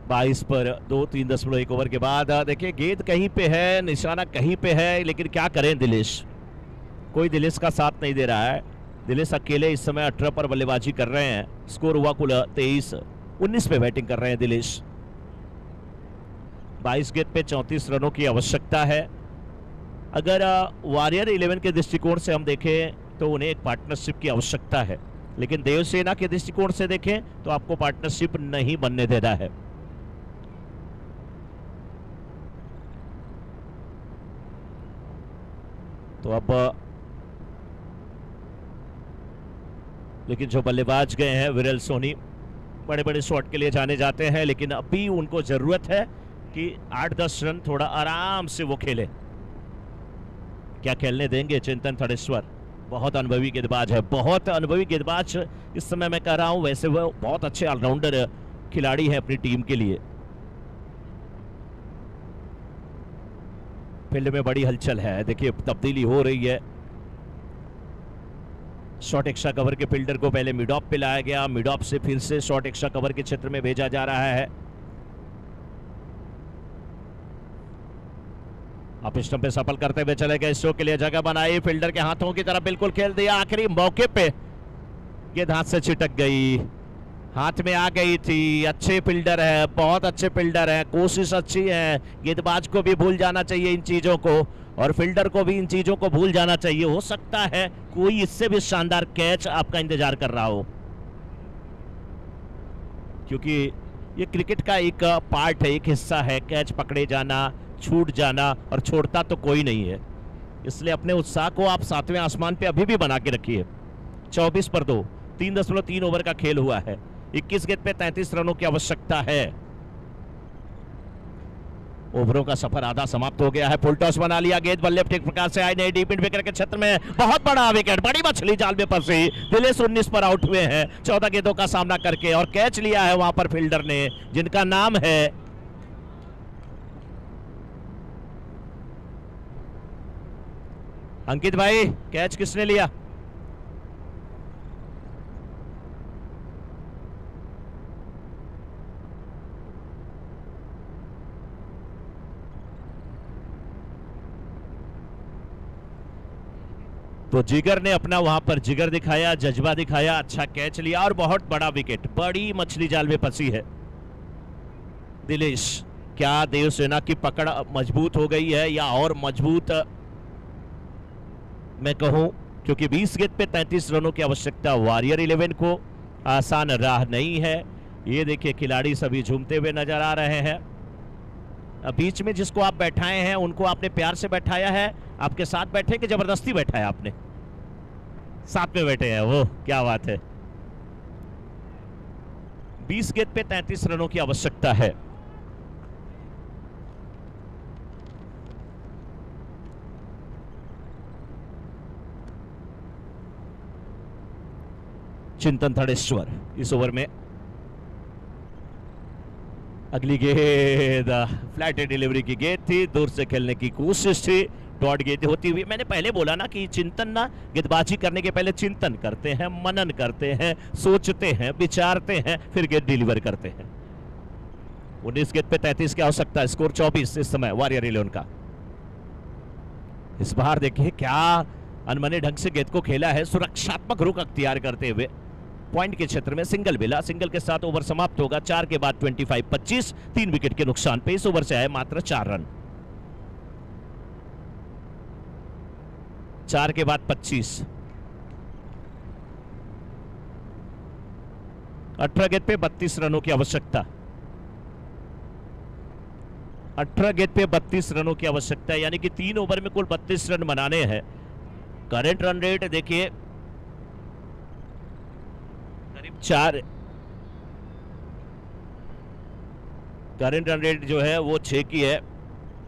बाईस पर 2-3.1 ओवर के बाद देखिए गेंद कहीं पे है, निशाना कहीं पे है, लेकिन क्या करें दिलेश, कोई दिलेश का साथ नहीं दे रहा है। दिलेश अकेले इस समय 18 पर बल्लेबाजी कर रहे हैं। स्कोर हुआ कुल 23-19 पे बैटिंग कर रहे हैं दिलेश। 22 गेंद पे 34 रनों की आवश्यकता है। अगर वॉरियर 11 के दृष्टिकोण से हम देखें तो उन्हें एक पार्टनरशिप की आवश्यकता है, लेकिन देवसेना के दृष्टिकोण से देखें तो आपको पार्टनरशिप नहीं बनने देना है। तो अब लेकिन जो बल्लेबाज गए हैं विरल सोनी, बड़े बड़े शॉट के लिए जाने जाते हैं, लेकिन अभी उनको जरूरत है कि 8-10 रन थोड़ा आराम से वो खेले। क्या खेलने देंगे चिंतन थड़ेश्वर? बहुत अनुभवी गेंदबाज है, बहुत अनुभवी गेंदबाज इस समय मैं कह रहा हूं। वैसे वो बहुत अच्छे ऑलराउंडर खिलाड़ी हैं अपनी टीम के लिए। फील्ड में बड़ी हलचल है, देखिए तब्दीली हो रही है। शॉर्ट एक्स्ट्रा कवर के फील्डर को पहले मिड ऑफ पे लाया गया, मिड ऑफ से फिर से शॉर्ट एक्स्ट्रा कवर के क्षेत्र में भेजा जा रहा है। आप स्टंप पे सफल करते हुए चले गए, स्ट्रोक के लिए जगह बनाई, फील्डर के हाथों की तरफ बिल्कुल खेल दिया। आखिरी मौके पे गेंद हाथ से छिटक गई, हाथ में आ गई थी। अच्छे फील्डर है, बहुत अच्छे फील्डर है, कोशिश अच्छी है। गेंदबाज को भी भूल जाना चाहिए इन चीजों को, और फील्डर को भी इन चीजों को भूल जाना चाहिए। हो सकता है कोई इससे भी शानदार कैच आपका इंतजार कर रहा हो, क्योंकि ये क्रिकेट का एक पार्ट है, एक हिस्सा है कैच पकड़े जाना, छूट जाना, और छोड़ता तो कोई नहीं है। इसलिए अपने उत्साह को आप 7वें आसमान पे अभी भी बना के रखिए। 24 पर 2, 3.3 ओवर का खेल हुआ है। 21 गेंद पे 33 रनों की आवश्यकता है। ओवरों का सफर आधा समाप्त हो गया है। फुल टॉस बना लिया, गेंद बल्ले ठीक प्रकार से आई नहीं, डीप मिड विकेट के क्षेत्र में बहुत बड़ा विकेट, बड़ी मछली जाल में फंसी। दिलेश 19 पर आउट हुए हैं 14 गेंदों का सामना करके, और कैच लिया है वहां पर फील्डर ने जिनका नाम है अंकित भाई। कैच किसने लिया? तो जिगर ने अपना वहां पर जिगर दिखाया, जज्बा दिखाया, अच्छा कैच लिया और बहुत बड़ा विकेट, बड़ी मछली जाल में फंसी है। दिलेश, क्या देवसेना की पकड़ मजबूत हो गई है या और मजबूत मैं कहूं, क्योंकि 20 गेंद पे 33 रनों की आवश्यकता वॉरियर 11 को, आसान राह नहीं है। ये देखिए खिलाड़ी सभी झूमते हुए नजर आ रहे हैं। बीच में जिसको आप बैठाए हैं उनको आपने प्यार से बैठाया है, आपके साथ बैठे कि जबरदस्ती बैठाया आपने? साथ में बैठे हैं वो, क्या बात है। 20 गेंद पे 33 रनों की आवश्यकता है। चिंतन थड़ेश्वर इस ओवर में अगली गेंद फ्लैट डिलीवरी की गेंद थी, दूर से खेलने की कोशिश थी, डॉट गेंद होती हुई। मैंने पहले बोला ना कि चिंतन ना गेंदबाजी करने के पहले चिंतन करते हैं, मनन करते हैं, सोचते हैं, विचारते हैं, फिर गेंद डिलीवर करते हैं। 19 गेंद पे 33 की आवश्यकता, स्कोर 24 इस समय वॉरियर 11 का। इस बार देखिए क्या अनमने ढंग से गेंद को खेला है, सुरक्षात्मक रुख अख्तियार करते हुए पॉइंट के क्षेत्र में सिंगल मिला। सिंगल के साथ ओवर समाप्त होगा। 4 के बाद 25-25, 3 विकेट के नुकसान पे इस ओवर से आए मात्र 4 रन। 4 के बाद 25, 18 गेंद पे 32 रनों की आवश्यकता। 18 गेंद पे 32 रनों की आवश्यकता, यानी कि 3 ओवर में कुल 32 रन बनाने हैं। करंट रन रेट देखिए करीब 4, करंट रन रेट जो है वो 6 की है।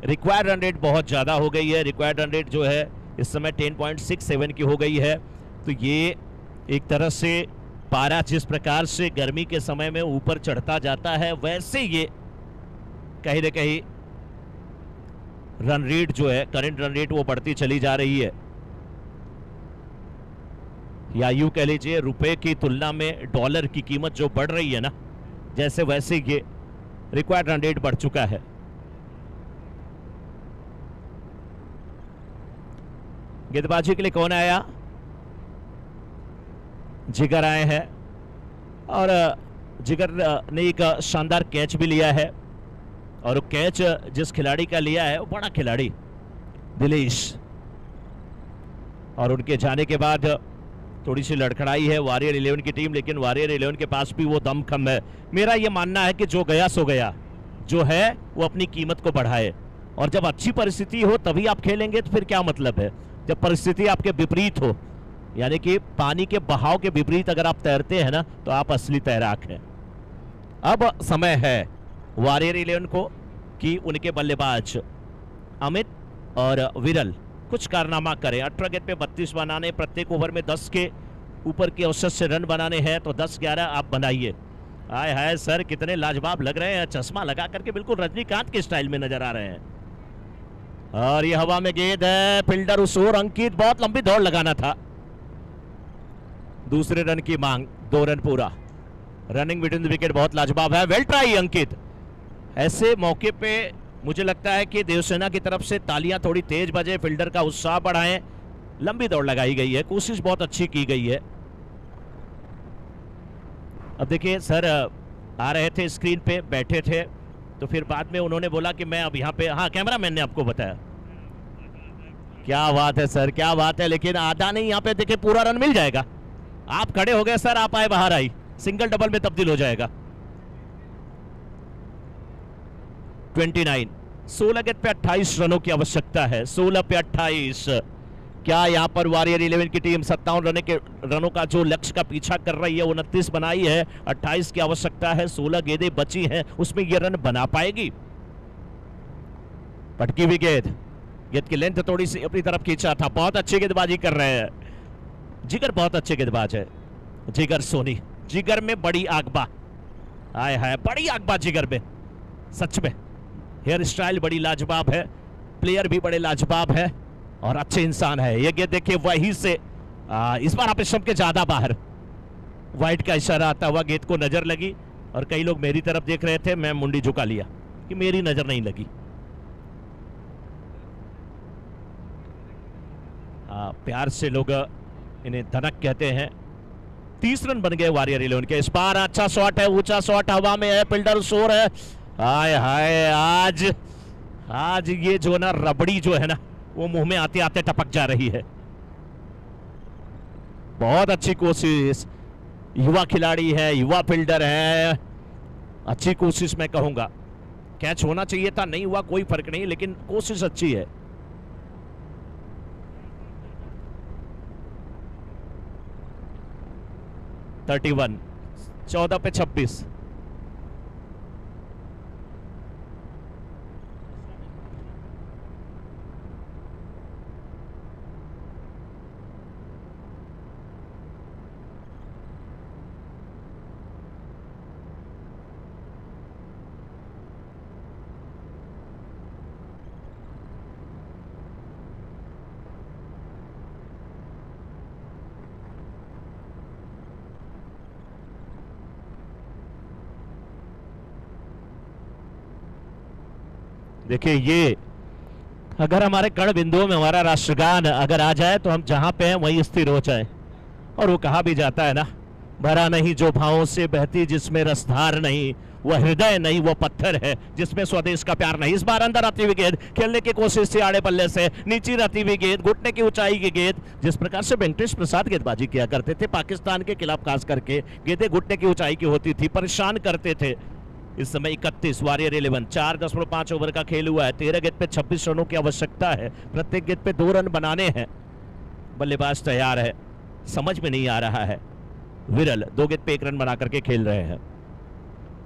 रिक्वायर्ड रन रेट बहुत ज्यादा हो गई है। रिक्वायर्ड रन रेट जो है इस समय 10.67 की हो गई है। तो ये एक तरह से पारा जिस प्रकार से गर्मी के समय में ऊपर चढ़ता जाता है, वैसे ये कहीं न कहीं रन रेट जो है, करंट रन रेट वो बढ़ती चली जा रही है। या यूं कह लीजिए रुपए की तुलना में डॉलर की कीमत जो बढ़ रही है ना, जैसे वैसे ये रिक्वायर्ड रन रेट बढ़ चुका है। गेंदबाजी के लिए कौन आया? जिगर आए हैं, और जिगर ने एक शानदार कैच भी लिया है, और कैच जिस खिलाड़ी का लिया है वो बड़ा खिलाड़ी दिलेश। और उनके जाने के बाद थोड़ी सी लड़खड़ाई है वॉरियर 11 की टीम, लेकिन वॉरियर 11 के पास भी वो दमखम है। मेरा ये मानना है कि जो गया सो गया, जो है वो अपनी कीमत को बढ़ाए, और जब अच्छी परिस्थिति हो तभी आप खेलेंगे तो फिर क्या मतलब है? जब परिस्थिति आपके विपरीत हो, यानी कि पानी के बहाव के विपरीत अगर आप तैरते हैं ना, तो आप असली तैराक हैं। अब समय है वॉरियर 11 को कि उनके बल्लेबाज अमित और विरल कुछ कारनामा करें। 18 गेंद पे 32 बनाने, प्रत्येक ओवर में 10 के ऊपर के औसत से रन बनाने हैं, तो 10-11 आप बनाइए। आय हाय सर, कितने लाजवाब लग रहे हैं, चश्मा लगा करके बिल्कुल रजनीकांत के स्टाइल में नजर आ रहे हैं। और ये हवा में गेंद है, फील्डर उस ओर अंकित, बहुत लंबी दौड़ लगाना था। दूसरे रन की मांग, 2 रन पूरा। रनिंग बिटवीन द विकेट बहुत लाजवाब है, वेल ट्राई अंकित। ऐसे मौके पे मुझे लगता है कि देवसेना की तरफ से तालियां थोड़ी तेज बजे, फील्डर का उत्साह बढ़ाएं। लंबी दौड़ लगाई गई है, कोशिश बहुत अच्छी की गई है। अब देखिए सर आ रहे थे स्क्रीन पे, बैठे थे, तो फिर बाद में उन्होंने बोला कि मैं अब यहाँ पे, हाँ कैमरामैन ने आपको बताया। क्या बात है सर, क्या बात है, लेकिन आधा नहीं, यहाँ पे देखिए पूरा रन मिल जाएगा। आप खड़े हो गए सर, आप आए बाहर आई, सिंगल डबल में तब्दील हो जाएगा। 29, 16 गेंद पे 28 रनों की आवश्यकता है। 16 पे 28, क्या यहाँ पर वॉरियर 11 की टीम 57 रनों का जो लक्ष्य का पीछा कर रही है, 29 बनाई है, 28 की आवश्यकता है, 16 गेंदें बची हैं, उसमें ये रन बना पाएगी? पटकी हुई गेंद, गेंद की लेंथ थोड़ी सी अपनी तरफ खींचा था। बहुत अच्छी गेंदबाजी कर रहे हैं जिगर, बहुत अच्छे गेंदबाज है जिगर सोनी। जिगर में बड़ी आगबा, आए हाय बड़ी आगबा जिगर में, सच में हेयर स्टाइल बड़ी लाजवाब है, प्लेयर भी बड़े लाजवाब है और अच्छे इंसान है। ये गेंद देखिए वहीं से इस बार आप स्टंप के ज्यादा बाहर, वाइट का इशारा आता हुआ गेंद को नजर लगी और कई लोग मेरी तरफ देख रहे थे, मैं मुंडी झुका लिया कि मेरी नजर नहीं लगी। प्यार से लोग इन्हें धनक कहते हैं। 30 रन बन गए वॉरियर 11 के। इस बार अच्छा शॉट है, ऊंचा शॉट हवा में है, फील्डर शोर है। हाय हाय आज ये जो ना रबड़ी जो है ना वो मुंह में आते आते टपक जा रही है। बहुत अच्छी कोशिश, युवा खिलाड़ी है, युवा फील्डर है, अच्छी कोशिश मैं कहूंगा। कैच होना चाहिए था, नहीं हुआ कोई फर्क नहीं, लेकिन कोशिश अच्छी है। (31) 14 पे 26। देखिए ये अगर हमारे कण बिंदुओं में हमारा राष्ट्रगान अगर आ जाए तो हम जहां पे हैं वहीं स्थिर हो जाए। और वो कहा भी जाता है ना, भरा नहीं जो भावों से बहती जिसमें रसधार नहीं, वह हृदय नहीं वो पत्थर है जिसमें स्वदेश का प्यार नहीं। इस बार अंदर आती हुई गेंद, खेलने की कोशिश थी आड़े पल्ले से, नीचे रहती हुई गेंद, घुटने की ऊंचाई की गेंद। जिस प्रकार से वेंकटेश प्रसाद गेंदबाजी किया करते थे पाकिस्तान के खिलाफ, खास करके गेंदें घुटने की ऊंचाई की होती थी, परेशान करते थे। इस समय 31 वॉरियर 11, 4.5 ओवर का खेल हुआ है। 13 गेंद पे 26 रनों की आवश्यकता है, प्रत्येक गेंद पे 2 रन बनाने हैं। बल्लेबाज तैयार है, समझ में नहीं आ रहा है। विरल 2 गेंद पे 1 रन बना करके खेल रहे हैं।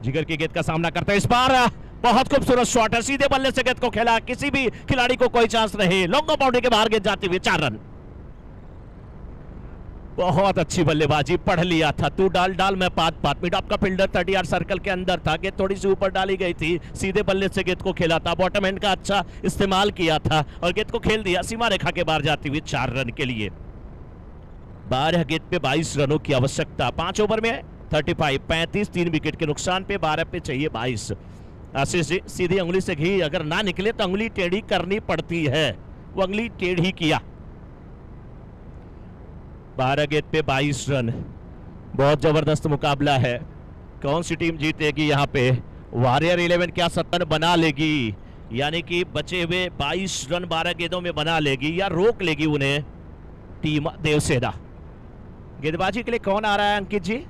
जिगर की गेंद का सामना करते हैं, इस बार बहुत खूबसूरत शॉट है, सीधे बल्ले से गेंद को खेला, किसी भी खिलाड़ी को कोई चांस नहीं, लॉन्ग बाउंड्री के बाहर गेंद जाती हुई 4 रन। बहुत अच्छी बल्लेबाजी, पढ़ लिया था, तू डाल डाल मैं पात पात। मिड ऑफ का फील्डर 30 यार्ड सर्कल के अंदर था, गेंद थोड़ी सी ऊपर डाली गई थी, सीधे बल्ले से गेंद को खेला था, बॉटम एंड का अच्छा इस्तेमाल किया था और गेंद को खेल दिया सीमा रेखा के बाहर जाती हुई 4 रन के लिए। 12 गेंद पे 22 रनों की आवश्यकता, 5 ओवर में 35, 3 विकेट के नुकसान पे 12 पे चाहिए 22। आशीष जी, सीधी उंगली से घी अगर ना निकले तो उंगली टेढ़ी करनी पड़ती है, वो उंगली टेढ़ी किया। 12 गेंद पे 22 रन, बहुत जबरदस्त मुकाबला है। कौन सी टीम जीतेगी यहाँ पे? वॉरियर 11 क्या 70 बना लेगी, यानी कि बचे हुए 22 रन 12 गेंदों में बना लेगी या रोक लेगी उन्हें टीम देवसेना? गेंदबाजी के लिए कौन आ रहा है अंकित जी?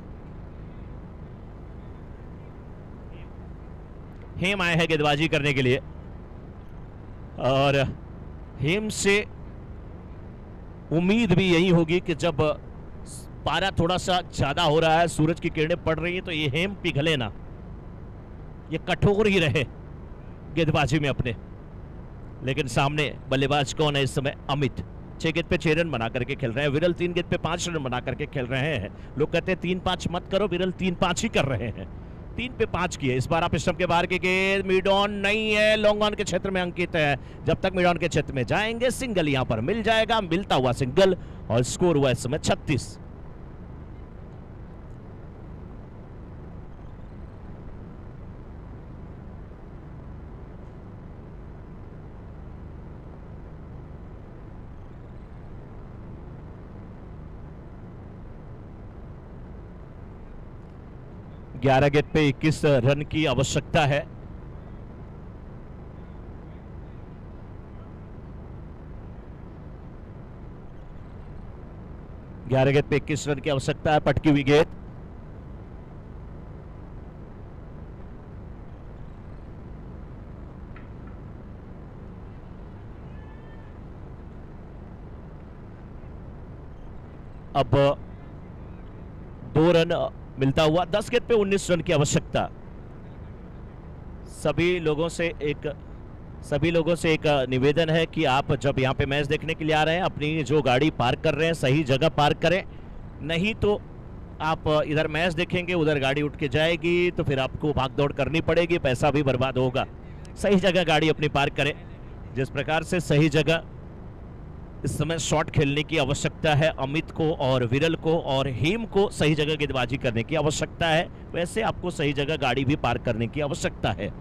हेम आए हैं गेंदबाजी करने के लिए और हेम से उम्मीद भी यही होगी कि जब पारा थोड़ा सा ज्यादा हो रहा है, सूरज की किरणें पड़ रही हैं, तो ये हेम पिघले ना, ये कठोर ही रहे गेंदबाजी में अपने। लेकिन सामने बल्लेबाज कौन है इस समय? अमित 6 गेंद पे 6 रन बना करके खेल रहे हैं। विरल 3 गेंद पे 5 रन बना करके खेल रहे हैं। लोग कहते हैं 3-5 मत करो, विरल 3-5 ही कर रहे हैं, 3 पे 5 किए। इस बार आप स्टंप के बाहर की गेंद, मिड ऑन नहीं है, लॉन्ग ऑन के क्षेत्र में अंकित है। जब तक मिड ऑन के क्षेत्र में जाएंगे सिंगल यहां पर मिल जाएगा, मिलता हुआ सिंगल और स्कोर हुआ इस समय 36। ग्यारह गेंद पे 21 रन की आवश्यकता है। ग्यारह गेंद पे 21 रन की आवश्यकता है। पटकी हुई गेंद, अब 2 रन मिलता हुआ। 10 गेंद पे 19 रन की आवश्यकता। सभी लोगों से एक निवेदन है कि आप जब यहाँ पे मैच देखने के लिए आ रहे हैं अपनी जो गाड़ी पार्क कर रहे हैं सही जगह पार्क करें, नहीं तो आप इधर मैच देखेंगे उधर गाड़ी उठ के जाएगी तो फिर आपको भाग दौड़ करनी पड़ेगी, पैसा भी बर्बाद होगा। सही जगह गाड़ी अपनी पार्क करें। जिस प्रकार से सही जगह इस समय शॉट खेलने की आवश्यकता है अमित को और विरल को, और हेम को सही जगह गेंदबाजी करने की आवश्यकता है, वैसे आपको सही जगह गाड़ी भी पार्क करने की आवश्यकता है।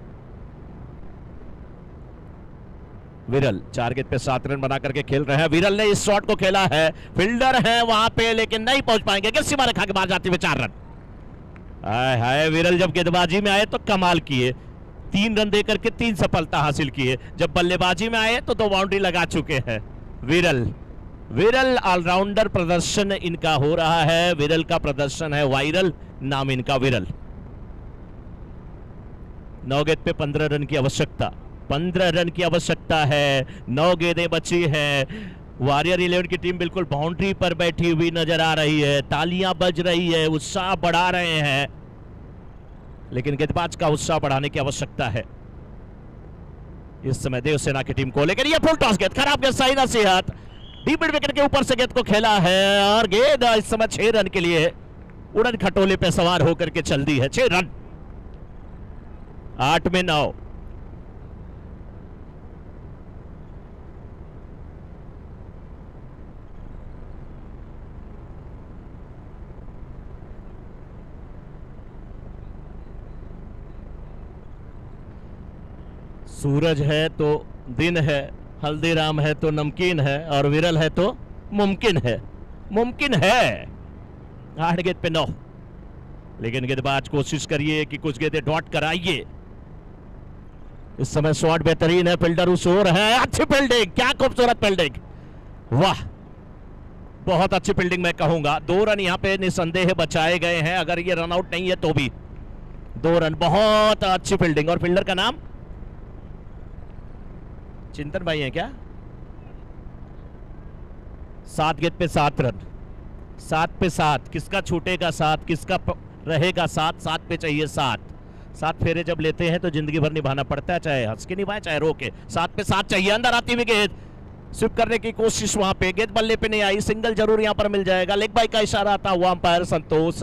विरल 4 गेंद पे 7 रन बना करके खेल रहे हैं। विरल ने इस शॉट को खेला है, फील्डर है वहां पे लेकिन नहीं पहुंच पाएंगे। सीमा रेखा के बाहर जाते हुए 4 रन। हाय हाय, विरल जब गेंदबाजी में आए तो कमाल किए, 3 रन देकर के 3 सफलता हासिल किए। जब बल्लेबाजी में आए तो 2 बाउंड्री लगा चुके हैं विरल ऑलराउंडर प्रदर्शन इनका हो रहा है। विरल का प्रदर्शन है वायरल, नाम इनका विरल। 9 गेंद पे 15 रन की आवश्यकता। 15 रन की आवश्यकता है, 9 गेंदें बची हैं। वॉरियर 11 की टीम बिल्कुल बाउंड्री पर बैठी हुई नजर आ रही है, तालियां बज रही है, उत्साह बढ़ा रहे हैं, लेकिन गेंदबाज का उत्साह बढ़ाने की आवश्यकता है इस समय देवसेना की टीम को। लेकिन ये फुल टॉस गेंद, खराब गेंद, सही नसीहत, डीप मिड विकेट के ऊपर से गेंद को खेला है और गेंद इस समय 6 रन के लिए उड़न खटोले पे सवार होकर के चल दी है। 6 रन, 8 में 9। सूरज है तो दिन है, हल्दीराम है तो नमकीन है, और विरल है तो मुमकिन है। 8 गेंद पे 9, लेकिन गेंदबाज कोशिश करिए कि कुछ गेंदें डॉट कराइए। इस समय शॉट बेहतरीन है, फील्डर उस ओर है, अच्छी फील्डिंग, क्या खूबसूरत फील्डिंग, वाह, बहुत अच्छी फील्डिंग मैं कहूंगा। 2 रन यहाँ पे निसंदेह बचाए गए हैं, अगर ये रन आउट नहीं है तो भी 2 रन, बहुत अच्छी फील्डिंग। और फील्डर का नाम चिंतन भाई है क्या? 7 गेंद पे 7 रन, 7 पे 7, किसका छूटेगा 7, किसका रहेगा 7? 7 पे चाहिए 7 फेरे जब लेते हैं तो जिंदगी भर निभाना पड़ता है, चाहे हंस के निभाए चाहे रो के। 7 पे 7 चाहिए। अंदर आती हुई गेंद, स्विप करने की कोशिश, वहां पे गेंद बल्ले पे नहीं आई, सिंगल जरूर यहां पर मिल जाएगा। लेग बाई का इशारा आता हुआ अंपायर संतोष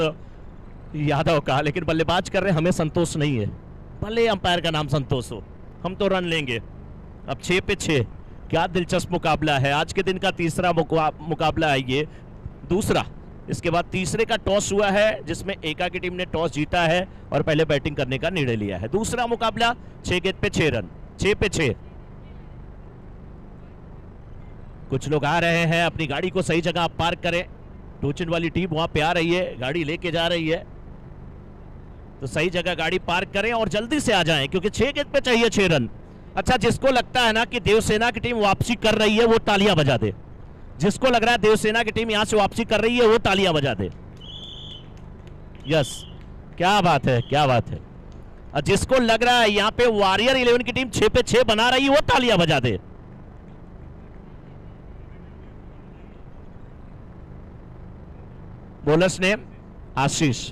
यादव का, लेकिन बल्लेबाज कर रहे, हमें संतोष नहीं है, भले अंपायर का नाम संतोष हो, हम तो रन लेंगे। अब 6 पे 6, क्या दिलचस्प मुकाबला है। आज के दिन का तीसरा मुकाबला है ये, दूसरा। इसके बाद तीसरे का टॉस हुआ है जिसमें एका की टीम ने टॉस जीता है और पहले बैटिंग करने का निर्णय लिया है। दूसरा मुकाबला 6 गेंद पे 6 रन, 6 पे 6। कुछ लोग आ रहे हैं, अपनी गाड़ी को सही जगह पार्क करें। टोचन वाली टीम वहां पे आ रही है, गाड़ी लेके जा रही है, तो सही जगह गाड़ी पार्क करें और जल्दी से आ जाएं, क्योंकि 6 गेंद पे चाहिए 6 रन। अच्छा, जिसको लगता है ना कि देवसेना की टीम वापसी कर रही है वो तालियां बजा दे। जिसको लग रहा है देवसेना की टीम यहां से वापसी कर रही है वो तालियां बजा दे। यस, क्या बात है, क्या बात है। और जिसको लग रहा है यहां पे वॉरियर 11 की टीम 6 पे 6 बना रही है वो तालियां बजा दे। बोलर्स नेम आशीष।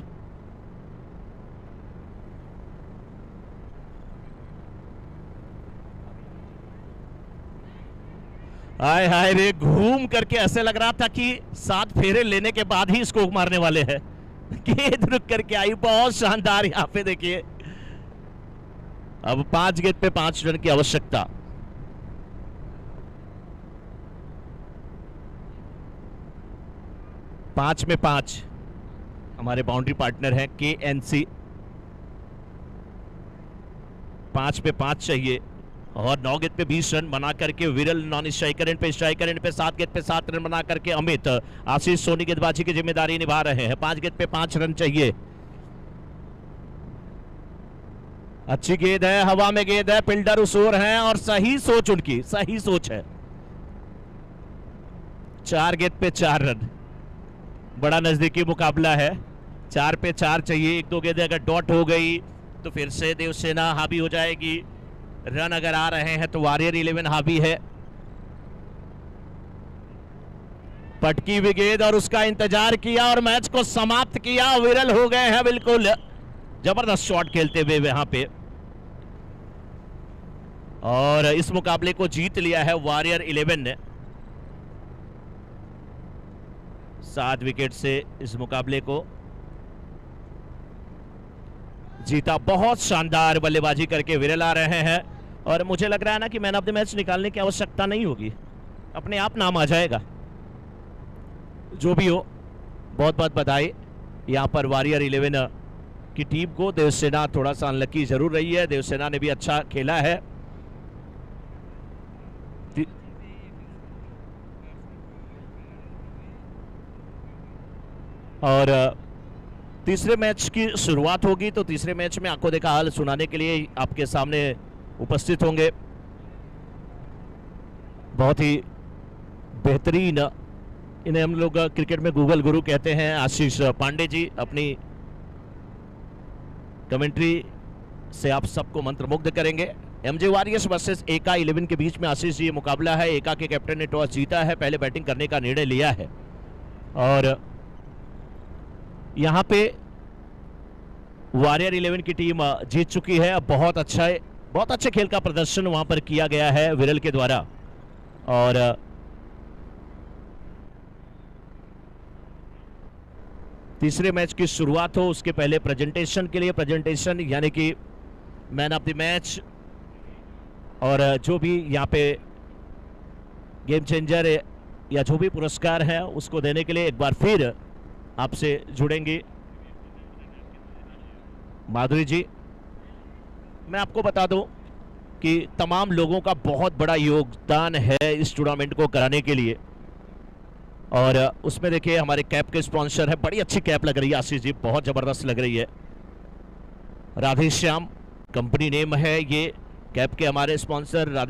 हाय हाय रे, घूम करके ऐसे लग रहा था कि 7 फेरे लेने के बाद ही इसको मारने वाले हैं। गेंद रुक करके आई, बहुत शानदार। यहां पे देखिए, अब 5 गेंद पे 5 रन की आवश्यकता। पांच में 5 हमारे बाउंड्री पार्टनर हैं KNC। 5 पे 5 चाहिए और 9 गेंद पे 20 रन बना करके विरल नॉन स्ट्राइकर एंड पे, स्ट्राइकर एंड पे 7 गेंद पे 7 रन बना करके अमित, आशीष सोनी गेंदबाजी की जिम्मेदारी निभा रहे हैं। 5 गेंद पे 5 रन चाहिए। अच्छी गेंद है, हवा में गेंद है, फील्डर उस ओर है और सही सोच, उनकी सही सोच है। 4 गेंद पे 4 रन, बड़ा नजदीकी मुकाबला है। 4 पे 4 चाहिए। 1-2 गेंदें अगर डॉट हो गई तो फिर से देवसेना हावी हो जाएगी। रन अगर आ रहे हैं तो वॉरियर 11 हावी है। पटकी हुई गेंद और उसका इंतजार किया और मैच को समाप्त किया। विरल हो गए हैं बिल्कुल। जबरदस्त शॉट खेलते हुए वहां पे, और इस मुकाबले को जीत लिया है वॉरियर 11 ने। 7 विकेट से इस मुकाबले को जीता। बहुत शानदार बल्लेबाजी करके विरल आ रहे हैं और मुझे लग रहा है ना कि मैन ऑफ द मैच निकालने की आवश्यकता नहीं होगी, अपने आप नाम आ जाएगा। जो भी हो, बहुत बहुत बधाई यहाँ पर वॉरियर 11 की टीम को। देवसेना थोड़ा सा अनलकी जरूर रही है, देवसेना ने भी अच्छा खेला है। और तीसरे मैच की शुरुआत होगी, तो तीसरे मैच में आंखों देखा हाल सुनाने के लिए आपके सामने उपस्थित होंगे बहुत ही बेहतरीन, इन्हें हम लोग क्रिकेट में गूगल गुरु कहते हैं, आशीष पांडे जी। अपनी कमेंट्री से आप सबको मंत्रमुग्ध करेंगे। एमजे वॉरियर्स वर्सेस एका 11 के बीच में आशीष जी ये मुकाबला है। एका के कैप्टन ने टॉस जीता है, पहले बैटिंग करने का निर्णय लिया है और यहां पे वॉरियर 11 की टीम जीत चुकी है। बहुत अच्छे खेल का प्रदर्शन वहां पर किया गया है विरल के द्वारा। और तीसरे मैच की शुरुआत हो उसके पहले प्रेजेंटेशन के लिए, प्रेजेंटेशन यानी कि मैन ऑफ द मैच और जो भी यहाँ पे गेम चेंजर या जो भी पुरस्कार है उसको देने के लिए एक बार फिर आपसे जुड़ेंगी माधुरी जी। मैं आपको बता दूं कि तमाम लोगों का बहुत बड़ा योगदान है इस टूर्नामेंट को कराने के लिए, और उसमें देखिए हमारे कैप के स्पॉन्सर है। बड़ी अच्छी कैप लग रही है आशीष जी, बहुत जबरदस्त लग रही है। राधेश्याम कंपनी नेम है ये कैप के हमारे स्पॉन्सर। राधे